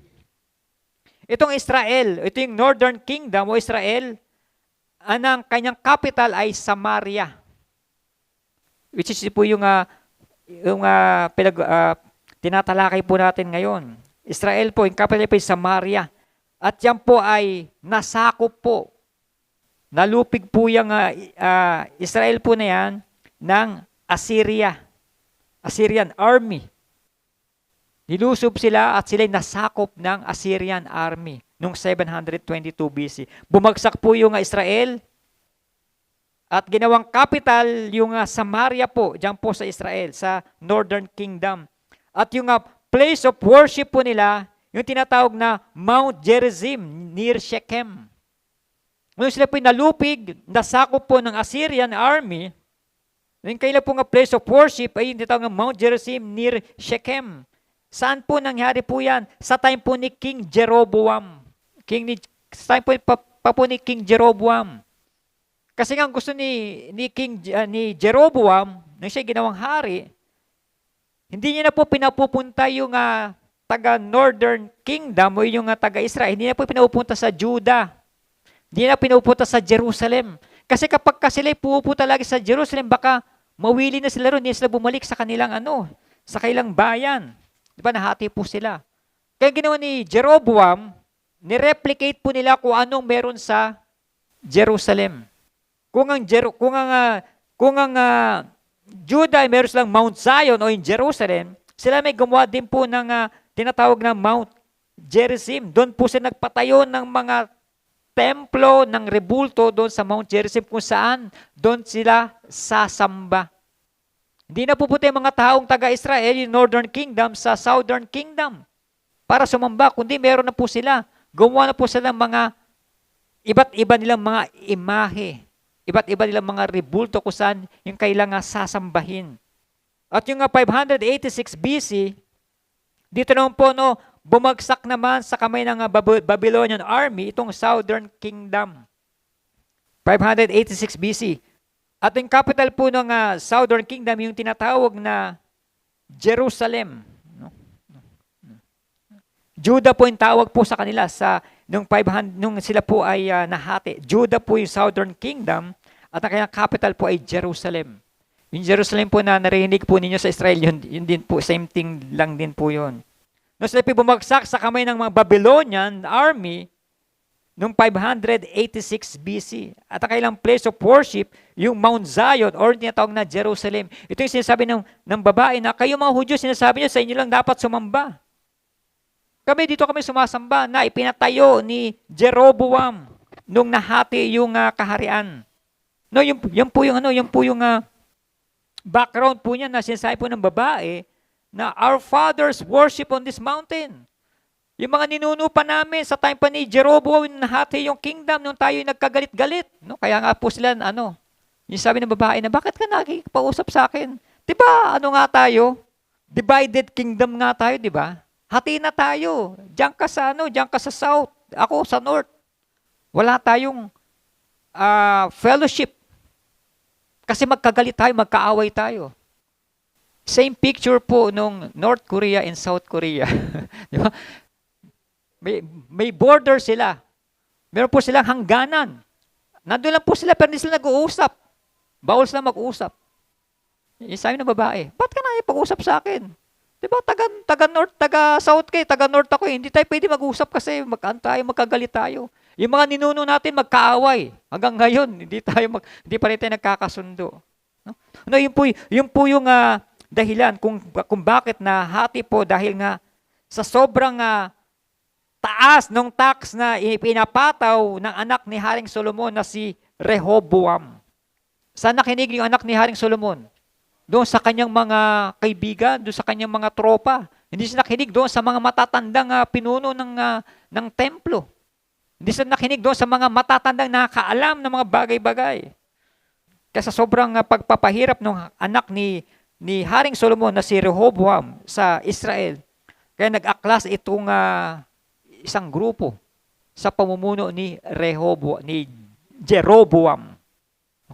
S1: itong Israel, ito yung Northern Kingdom o Israel, ang kanyang capital ay Samaria. Which is po yung tinatalakay po natin ngayon. Israel po, yung capital po ay Samaria. At yan po ay nasakop po. Nalupig po yung Israel po na yan ng Assyrian army. Nilusob sila at sila'y nasakop ng Assyrian army noong 722 BC. Bumagsak po yung Israel at ginawang capital yung Samaria po, diyan po sa Israel, sa Northern Kingdom. At yung place of worship po nila, yung tinatawag na Mount Gerizim, near Shechem. Ngayon sila po nalupig, nasakop po ng Assyrian army. Yung kailan po place of worship ay yung tinatawag na Mount Gerizim, near Shechem. Saan po nangyari po yan? Sa time po ni King Jeroboam. Sa time po ni King Jeroboam. Kasi nga gusto ni Jeroboam, nang siya ginawang hari, hindi niya na po pinapupunta yung taga Northern Kingdom o yung taga Israel. Hindi na po pinapupunta sa Judah. Hindi na pinupunta sa Jerusalem. Kasi kapag sila pupunta lagi sa Jerusalem, baka mawili na sila ron, hindi sila bumalik sa kanilang sa kanilang bayan. Di ba, nahati po sila. Kaya ginawa ni Jeroboam, nireplicate po nila kung anong meron sa Jerusalem. Kung ang Judah ay meron silang Mount Zion o in Jerusalem, sila may gumawa din po ng tinatawag na Mount Gerizim. Doon po sila nagpatayo ng mga templo ng rebulto doon sa Mount Gerizim kung saan doon sila sasamba. Hindi na pupunta yung mga taong taga-Israel, yung Northern Kingdom sa Southern Kingdom para sumamba, kundi meron na po sila. Gumawa na po sila ng mga iba't iba nilang mga imahe, iba't iba nilang mga rebulto kung saan yung kailangan sasambahin. At yung 586 BC, dito naman po bumagsak naman sa kamay ng Babylonian army itong Southern Kingdom. 586 BC. At yung capital po ng Southern Kingdom, yung tinatawag na Jerusalem. Judah po yung tawag po sa kanila nung sila po ay nahati. Judah po yung Southern Kingdom at ang kanyang capital po ay Jerusalem. Yung Jerusalem po na narinig po ninyo sa Israel, yun din po, same thing lang din po yun. Nung sila po bumagsak sa kamay ng mga Babylonian army, noong 586 BC. At ang kailang place of worship, yung Mount Zion or tinatawag na Jerusalem. Ito yung sinasabi ng babae na kayo mga Hudyo, sinasabi niyo sa inyo lang dapat sumamba. Dito kami sumasamba na ipinatayo ni Jeroboam nung nahati yung kaharian. No, yung po yung background po niya na sinasabi po ng babae na our fathers worship on this mountain. Yung mga ninuno pa namin sa time pa ni Jeroboam, nahati yung kingdom nung tayo nagkagalit-galit. No? Kaya nga po sila, yung sabi ng babae na, bakit ka nakikipag-usap sa akin? Diba, nga tayo? Divided kingdom nga tayo, diba? Hati na tayo. Diyan ka sa south. Ako sa north. Wala tayong fellowship. Kasi magkagalit tayo, magkaaway tayo. Same picture po nung North Korea and South Korea. Di ba? May border sila. Meron po silang hangganan. Nandun lang po sila pero hindi sila nag-uusap. Bawal sila mag-usap. Sabi ng babae, ba't ka nakipag-usap sa akin? Diba, taga-north, taga-south kayo, taga-north ako eh. Hindi tayo pwede mag-usap kasi magkagalit tayo. Yung mga ninuno natin magkaaway. Hanggang ngayon, hindi pa rin tayo nagkakasundo. No, yun po yung dahilan kung bakit nahati po dahil nga sa sobrang taas ng tax na ipinapataw ng anak ni Haring Solomon na si Rehoboam. Saan nakinig yung anak ni Haring Solomon? Doon sa kanyang mga kaibigan, doon sa kanyang mga tropa. Hindi siya nakinig doon sa mga matatandang pinuno ng templo. Hindi siya nakinig doon sa mga matatandang nakakaalam ng mga bagay-bagay. Kasi sobrang pagpapahirap ng anak ni Haring Solomon na si Rehoboam sa Israel. Kaya nag-aklas itong isang grupo sa pamumuno ni Jeroboam.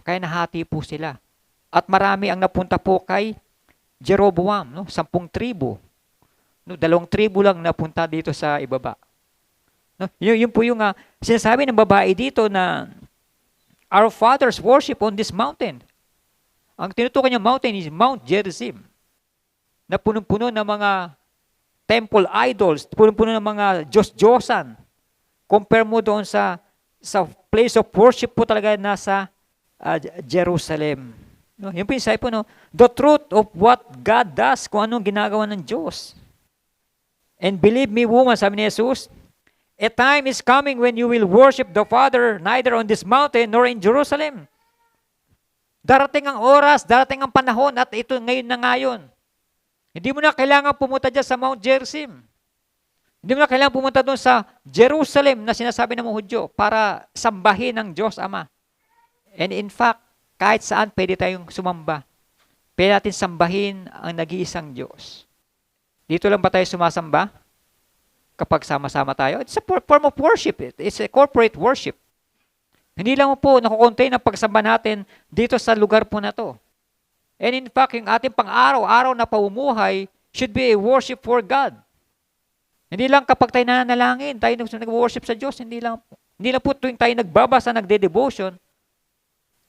S1: Kaya nahati po sila. At marami ang napunta po kay Jeroboam, 10 tribo. 2 tribo lang napunta dito sa ibaba. Yun po yung sinasabi ng babae dito na our fathers worship on this mountain. Ang tinutukoy niyang mountain is Mount Gerizim, na punong-puno ng mga temple idols, punong-puno ng mga Diyos-Diyosan. Compare mo doon sa place of worship po talaga nasa Jerusalem. Yung po yung sabi po, the truth of what God does, kung anong ginagawa ng Diyos. And believe me, woman, sabi ni Jesus, a time is coming when you will worship the Father neither on this mountain nor in Jerusalem. Darating ang oras, darating ang panahon, at ito ngayon na ngayon. Hindi mo na kailangan pumunta dyan sa Mount Gerizim. Hindi mo na kailangan pumunta doon sa Jerusalem na sinasabi ng mga Hudyo para sambahin ng Diyos Ama. And in fact, kahit saan pwede tayong sumamba. Pwede natin sambahin ang nag-iisang Diyos. Dito lang ba tayo sumasamba? Kapag sama-sama tayo? It's a form of worship. It's a corporate worship. Hindi lang po nakukontain ang pagsamba natin dito sa lugar po na to. And in fact, yung ating pang-araw-araw na pamumuhay should be a worship for God. Hindi lang kapag tayo nananalangin, tayo nag-worship sa Diyos, hindi lang po tuwing tayo nagbabasa, nagde-devotion,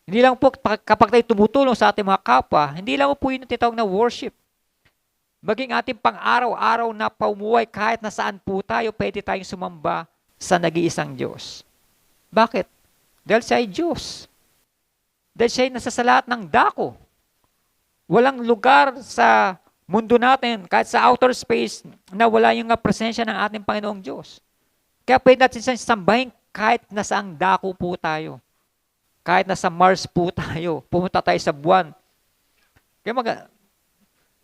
S1: Hindi lang po kapag tayo tumutulong sa ating mga kapwa, hindi lang po yun ang tinatawag na worship. Maging ating pang-araw-araw na paumuhay kahit nasaan po tayo, pwede tayong sumamba sa nag-iisang Diyos. Bakit? Dahil siya ay Diyos. Dahil siya ay nasa sa lahat ng dako. Walang lugar sa mundo natin, kahit sa outer space, na wala yung presensya ng ating Panginoong Diyos. Kaya pwede natin siyang sambahin kahit nasaang dako po tayo. Kahit nasa Mars po tayo, pumunta tayo sa buwan. Kaya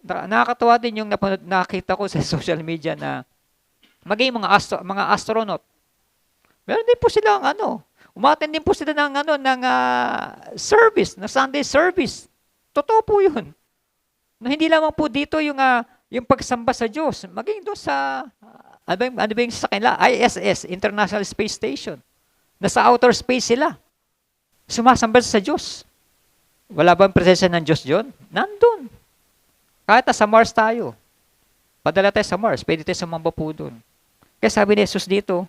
S1: nakakatawa din yung nakita ko sa social media na maging mga astronaut. Meron din po silang umattend din po sila ng service, na Sunday service. Totoo po 'yun. Na hindi lamang po dito yung pagsamba sa Diyos, maging doon sa ano ba yung sa kanila? ISS, International Space Station. Nasa outer space sila. Sumasamba sa Diyos. Wala bang presensya ng Diyos diyon? Nandun. Kahit sa Mars tayo. Padala tayo sa Mars, pwede tayo sumamba po doon. Kaya sabi ni Jesus dito,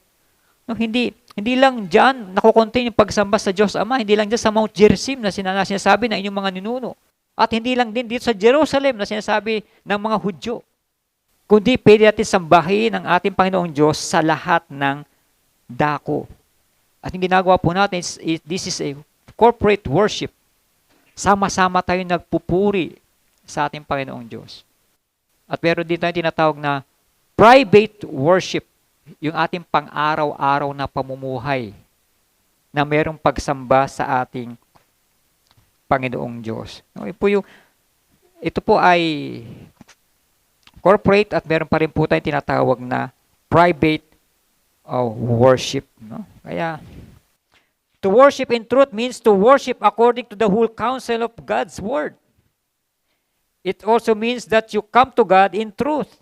S1: hindi lang diyan nakukontain yung pagsamba sa Diyos Ama, hindi lang diyan sa Mount Gerizim na sinasabi ng inyong mga ninuno. At hindi lang din dito sa Jerusalem na sinasabi ng mga Hudyo. Kundi pwede natin sambahin ang ating Panginoong Diyos sa lahat ng dako. At yung ginagawa po natin, this is a corporate worship. Sama-sama tayo nagpupuri sa ating Panginoong Diyos. At meron din tayong tinatawag na private worship, yung ating pang-araw-araw na pamumuhay na merong pagsamba sa ating Panginoong Diyos. Ito po ay corporate at meron pa rin po tayong tinatawag na private worship. No? Kaya, to worship in truth means to worship according to the whole counsel of God's Word. It also means that you come to God in truth,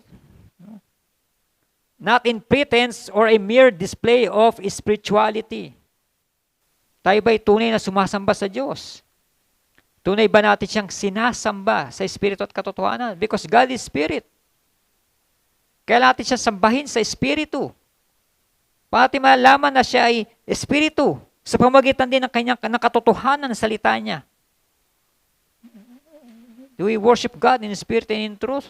S1: not in pretense or a mere display of spirituality. Tayo ba'y tunay na sumasamba sa Diyos? Tunay ba natin siyang sinasamba sa Espiritu at katotohanan? Because God is Spirit. Kaya natin siya sambahin sa Espiritu. Para natin malalaman na siya ay Espiritu sa pamagitan din ng kanyang katotohanan ng salita niya. Do we worship God in Spirit and in truth?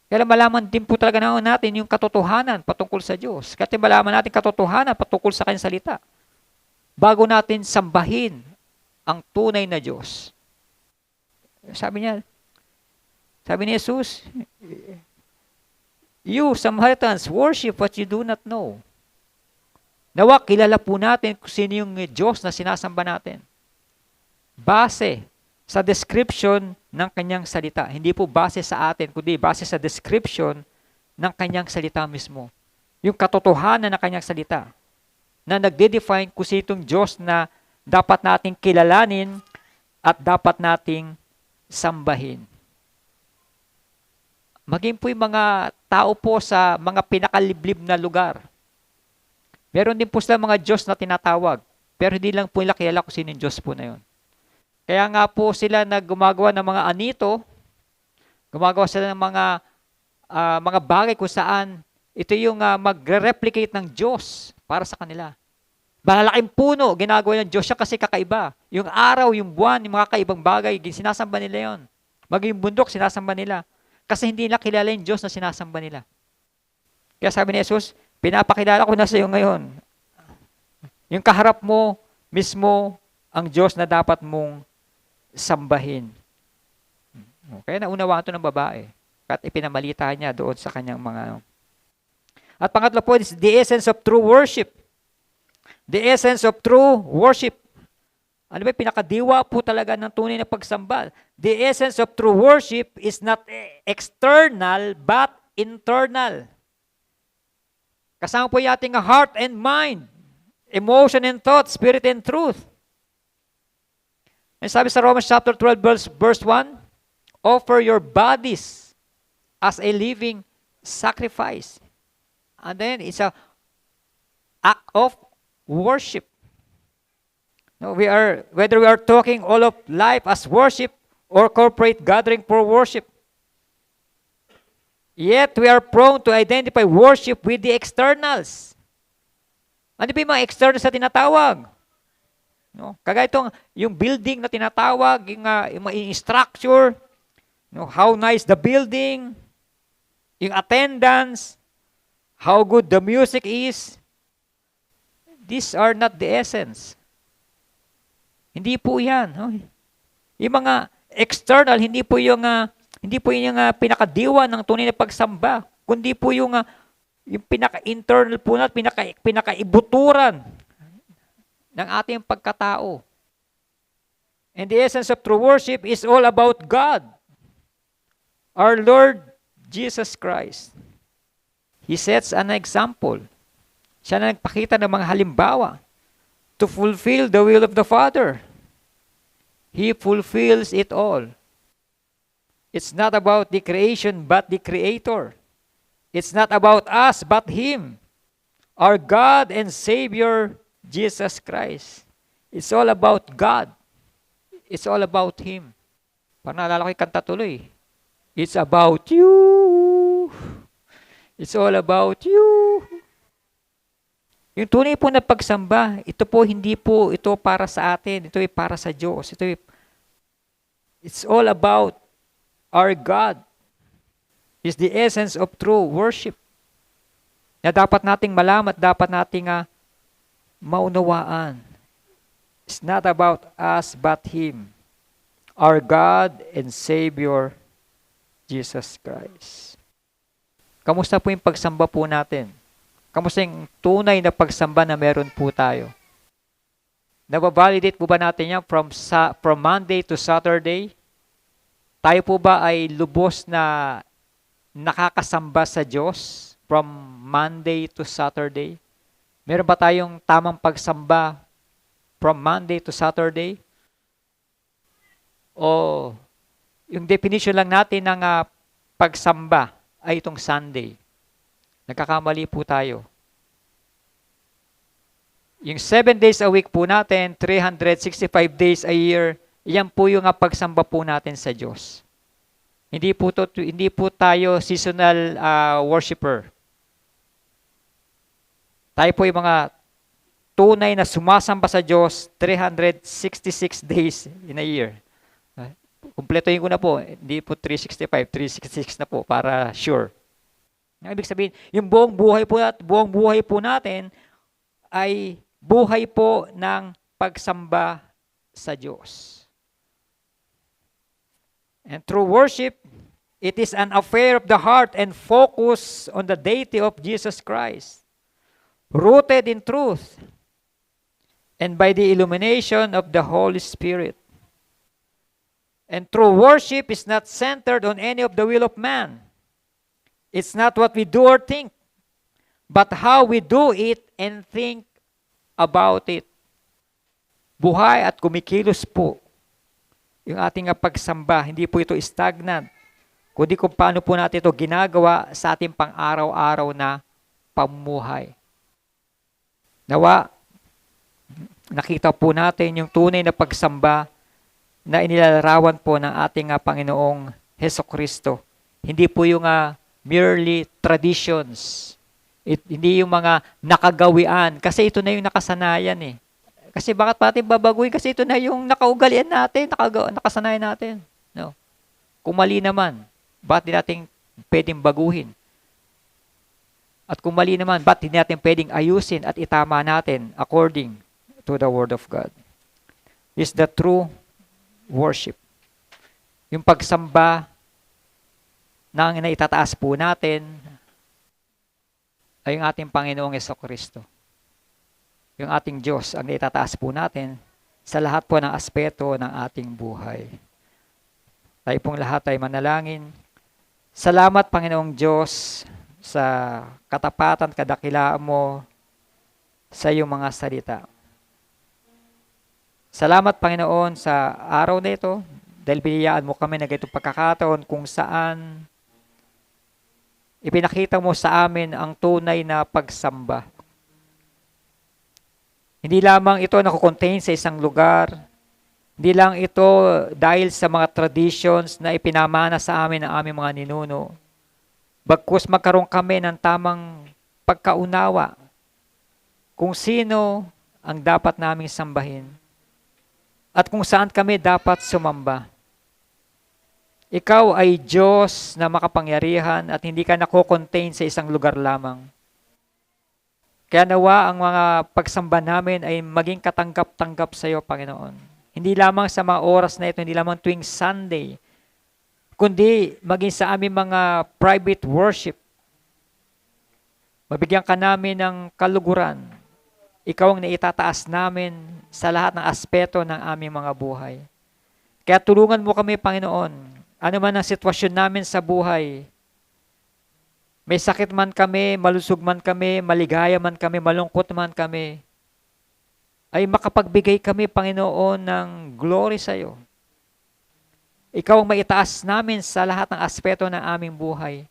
S1: Kaya malaman din po talaga natin yung katotohanan patungkol sa Diyos. Kaya malaman natin katotohanan patungkol sa kanyang salita. Bago natin sambahin ang tunay na Diyos. Sabi ni Jesus, you, Samaritans, worship what you do not know. Nawa, kilala po natin kung sino yung Diyos na sinasamba natin. Base sa description ng kanyang salita. Hindi po base sa atin, kundi base sa description ng kanyang salita mismo. Yung katotohanan ng kanyang salita na nagde-define kung sino itong Diyos na dapat nating kilalanin at dapat nating sambahin. Maging po yung mga tao po sa mga pinakaliblib na lugar. Meron din po sila mga Diyos na tinatawag, pero hindi lang po nila kilala kung sino yung Diyos po na yun. Kaya nga po sila gumagawa ng mga anito, gumagawa sila ng mga bagay kung saan ito yung mag-replicate ng Diyos para sa kanila. Malalaking puno, ginagawa ng Diyos siya kasi kakaiba. Yung araw, yung buwan, yung mga kaibang bagay, sinasamba nila yon. Maging bundok, sinasamba nila. Kasi hindi nila kilala yung Diyos na sinasamba nila. Kaya sabi ni Jesus, pinapakilala ko na sa iyo ngayon. Yung kaharap mo, mismo, ang Diyos na dapat mong sambahin. Kaya naunawaan ito ng babae. At ipinamalita niya doon sa kanyang mga... At pangatlo po, is the essence of true worship. The essence of true worship. Ano ba, pinakadiwa po talaga ng tunay na pagsamba. The essence of true worship is not external, but internal. Kasama po yung ating heart and mind, emotion and thought, spirit and truth. And sabi sa Romans chapter 12, verse 1, offer your bodies as a living sacrifice. And then it's a act of worship. No, whether we are talking all of life as worship or corporate gathering for worship, yet we are prone to identify worship with the externals. Ano ba yung mga externals na tinatawag? No? Kagaya itong, yung building na tinatawag, yung structure, no? How nice the building, yung attendance, how good the music is. These are not the essence. Hindi po yan. No? Yung mga external, hindi po yung pinakadiwa ng tunay na pagsamba, kundi po yung pinaka-internal po natin, pinaka-ibuturan ng ating pagkatao. And the essence of true worship is all about God, our Lord Jesus Christ. He sets an example. Siya na nagpakita ng mga halimbawa to fulfill the will of the Father. He fulfills it all. It's not about the creation, but the Creator. It's not about us, but Him, our God and Savior, Jesus Christ. It's all about God. It's all about Him. Parang naalala ko yung kanta tuloy. It's about you. It's all about you. Yung tunay po na pagsamba, ito po hindi po ito para sa atin. Ito ay para sa Diyos. It's all about our God. Is the essence of true worship. Na dapat nating malaman, dapat nating maunawaan. It's not about us but Him, our God and Savior, Jesus Christ. Kamusta po yung pagsamba po natin? Kamusta yung tunay na pagsamba na meron po tayo? Nababalidate po ba natin yan from Monday to Saturday? Tayo po ba ay lubos na nakakasamba sa Diyos from Monday to Saturday? Meron ba tayong tamang pagsamba from Monday to Saturday? O yung definition lang natin ng pagsamba ay itong Sunday? Nagkakamali po tayo. Yung 7 days a week po natin, 365 days a year, yan po yung pagsamba po natin sa Diyos. Hindi po tayo seasonal worshiper. Tayo po yung mga tunay na sumasamba sa Diyos 366 days in a year. Kumpletuhin ko na po. Hindi po 365, 366 na po para sure. Ang ibig sabihin, yung buong buhay po natin ay buhay po ng pagsamba sa Diyos. And through worship, it is an affair of the heart and focus on the deity of Jesus Christ, rooted in truth, and by the illumination of the Holy Spirit. And true worship is not centered on any of the will of man. It's not what we do or think, but how we do it and think about it. Buhay at kumikilos po yung ating pagsamba. Hindi po ito stagnant, kundi kung paano po natin ito ginagawa sa ating pang-araw-araw na pamumuhay. Nawa, nakita po natin yung tunay na pagsamba na inilalarawan po ng ating Panginoong Hesukristo. Hindi po yung merely traditions. Hindi yung mga nakagawian. Kasi ito na yung nakasanayan eh. Kasi bakit natin babaguhin? Kasi ito na yung nakaugalian natin, nakasanayan natin. No? Kung mali naman, bakit di natin pwedeng baguhin? At kung mali naman, bakit di natin pwedeng ayusin at itama natin according to the Word of God? Is the true worship. Yung pagsamba na ang naitataas po natin ay yung ating Panginoong Hesukristo. Yung ating Diyos ang naitataas po natin sa lahat po ng aspeto ng ating buhay. Tayo pong lahat ay manalangin. Salamat, Panginoong Diyos, sa katapatan, kadakilaan mo sa iyong mga salita. Salamat, Panginoon, sa araw na ito dahil biniyaan mo kami ng itong pagkakataon kung saan ipinakita mo sa amin ang tunay na pagsamba. Hindi lamang ito nakukontain sa isang lugar. Hindi lang ito dahil sa mga traditions na ipinamana sa amin ng aming mga ninuno. Bagkus magkaroon kami ng tamang pagkaunawa kung sino ang dapat naming sambahin. at kung saan kami dapat sumamba. Ikaw ay Diyos na makapangyarihan at hindi ka nako-contain sa isang lugar lamang. Kaya nawa ang mga pagsamba namin ay maging katanggap-tanggap sa iyo, Panginoon. Hindi lamang sa mga oras na ito, hindi lamang tuwing Sunday, kundi maging sa aming mga private worship. Mabigyan ka namin ng kaluguran. Ikaw ang naitataas namin sa lahat ng aspeto ng aming mga buhay. Kaya tulungan mo kami, Panginoon. Ano man ang sitwasyon namin sa buhay, may sakit man kami, malusog man kami, maligaya man kami, malungkot man kami, ay makapagbigay kami, Panginoon, ng glory sa iyo. Ikaw ang maitaas namin sa lahat ng aspeto ng aming buhay.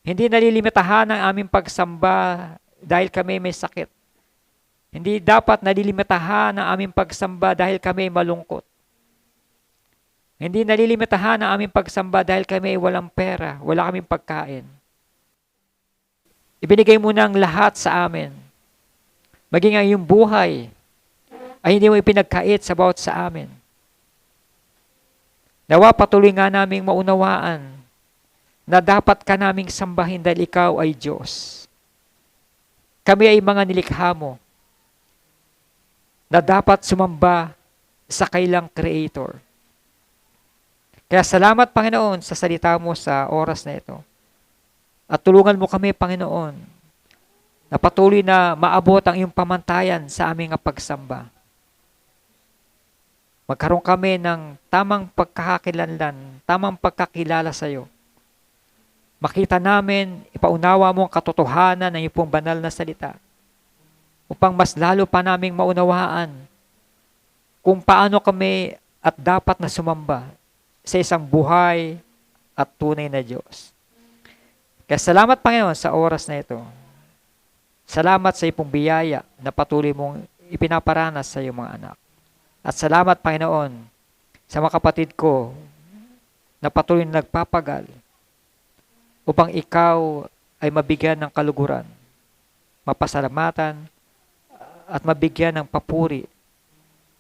S1: Hindi nalilimitahan ang aming pagsamba dahil kami may sakit. Hindi dapat nalilimitahan ang aming pagsamba dahil kami malungkot. Hindi nalilimitahan ang aming pagsamba dahil kami walang pera, wala kaming pagkain. Ibinigay mo na ang lahat sa amin. Maging ang iyong buhay ay hindi mo ipinagkait sa bawat sa amin. Nawa patuloy nga naming maunawaan na dapat ka naming sambahin dahil ikaw ay Diyos. Kami ay mga nilikha mo na dapat sumamba sa kailang Creator. Kaya salamat, Panginoon, sa salita mo sa oras na ito. At tulungan mo kami, Panginoon, na patuloy na maabot ang iyong pamantayan sa aming pagsamba. Magkaroon kami ng tamang pagkakakilanlan, tamang pagkakilala sa iyo. Makita namin, ipaunawa mo ang katotohanan ng iyong banal na salita upang mas lalo pa naming maunawaan kung paano kami at dapat na sumamba sa isang buhay at tunay na Diyos. Kaya salamat, Panginoon, sa oras na ito. Salamat sa iyong biyaya na patuloy mong ipinaparanas sa iyong mga anak. At salamat, Panginoon, sa mga kapatid ko na patuloy na nagpapagal upang ikaw ay mabigyan ng kaluguran, mapasalamatan, at mabigyan ng papuri.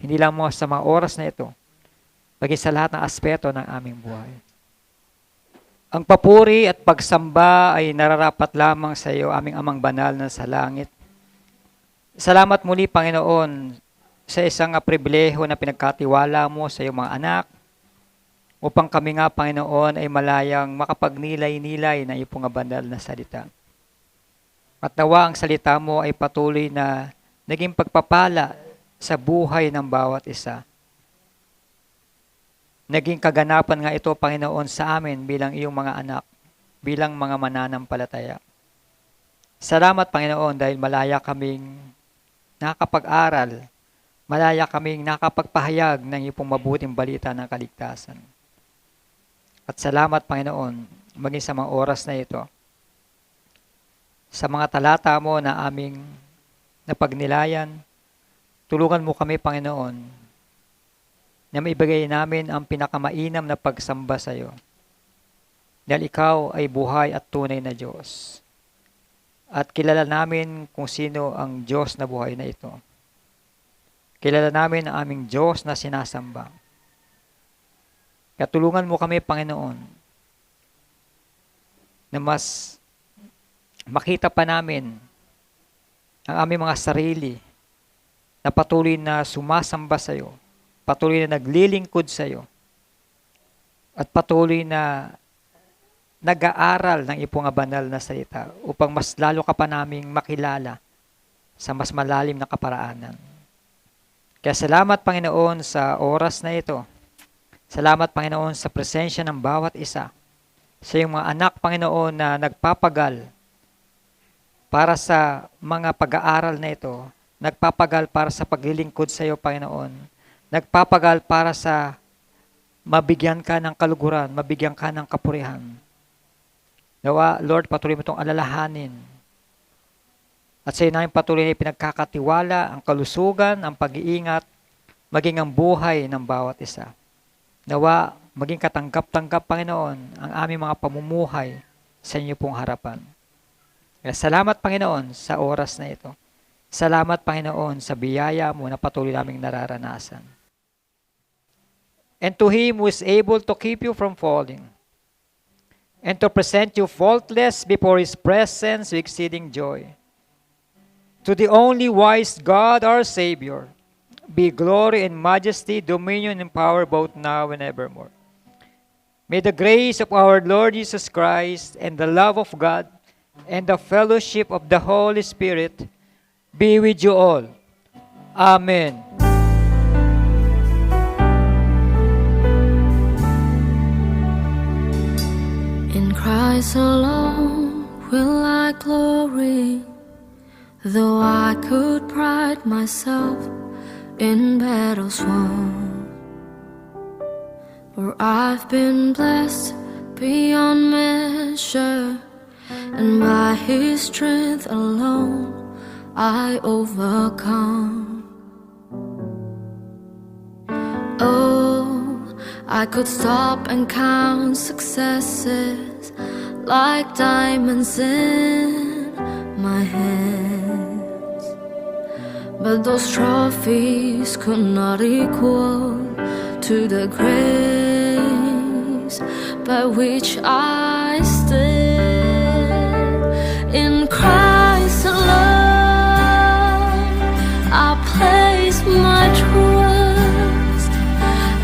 S1: Hindi lang mo sa mga oras na ito, maging sa lahat ng aspeto ng aming buhay. Ang papuri at pagsamba ay nararapat lamang sa iyo, aming Amang Banal na sa langit. Salamat muli, Panginoon, sa isang pribileho na pinagkatiwala mo sa iyong mga anak, upang kami nga, Panginoon, ay malayang makapagnilay-nilay ng iyong banal na salita. At nawa ang salita mo ay patuloy na naging pagpapala sa buhay ng bawat isa. Naging kaganapan nga ito, Panginoon, sa amin bilang iyong mga anak, bilang mga mananampalataya. Salamat, Panginoon, dahil malaya kaming nakapag-aral, malaya kaming nakapagpahayag ng iyong mabuting balita ng kaligtasan. At salamat, Panginoon, maging sa mga oras na ito, sa mga talata mo na aming napagnilayan, tulungan mo kami, Panginoon, na maibigay namin ang pinakamainam na pagsamba sa iyo. Dahil ikaw ay buhay at tunay na Diyos. At kilala namin kung sino ang Diyos na buhay na ito. Kilala namin ang aming Diyos na sinasamba. Kaya tulungan mo kami, Panginoon, na mas makita pa namin ang aming mga sarili na patuloy na sumasamba sa iyo, patuloy na naglilingkod sa iyo, at patuloy na nag-aaral ng iyong banal na salita upang mas lalo ka pa naming makilala sa mas malalim na kaparaanan. Kaya salamat, Panginoon, sa oras na ito. Salamat, Panginoon, sa presensya ng bawat isa. Sa iyong mga anak, Panginoon, na nagpapagal para sa mga pag-aaral na ito. Nagpapagal para sa paglilingkod sa iyo, Panginoon. Nagpapagal para sa mabigyan ka ng kaluguran, mabigyan ka ng kapurihan. Nawa, Lord, patuloy mo itong alalahanin. At sa iyo namin patuloy na pinagkakatiwala, ang kalusugan, ang pag-iingat, maging ang buhay ng bawat isa. Nawa, maging katanggap-tanggap, Panginoon, ang aming mga pamumuhay sa inyo pong harapan. Kaya salamat, Panginoon, sa oras na ito. Salamat, Panginoon, sa biyaya mo na patuloy naming nararanasan. And to Him who is able to keep you from falling, and to present you faultless before His presence with exceeding joy. To the only wise God, our Savior, be glory and majesty, dominion and power both now and evermore. May the grace of our Lord Jesus Christ and the love of God and the fellowship of the Holy Spirit be with you all. Amen.
S2: In Christ alone will I glory, though I could pride myself in battles won. For I've been blessed beyond measure, and by His strength alone I overcome. Oh, I could stop and count successes like diamonds in my hands, but those trophies could not equal to the grace by which I stand. In Christ alone I place my trust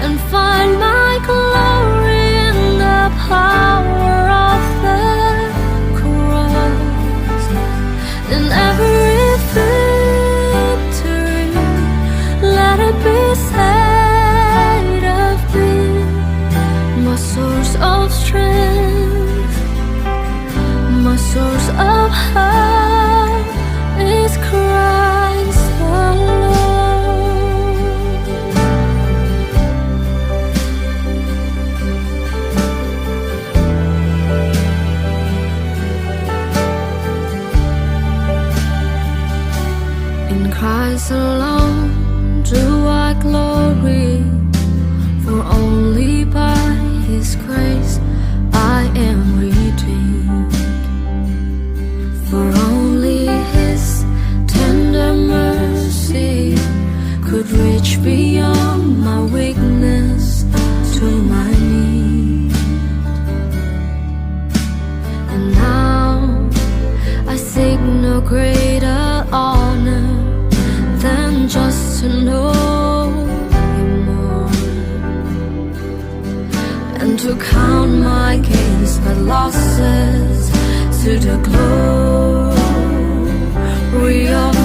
S2: and find my glory in the power of the cross. In every victory, let it be said of me, my source of strength, my source of hope is Christ alone. In Christ alone do I glory, for only by His grace I am redeemed. For only His tender mercy could reach beyond my weakness to my need. And now I seek no greater honor than just to know Him more, and to count my gains but losses to the glory of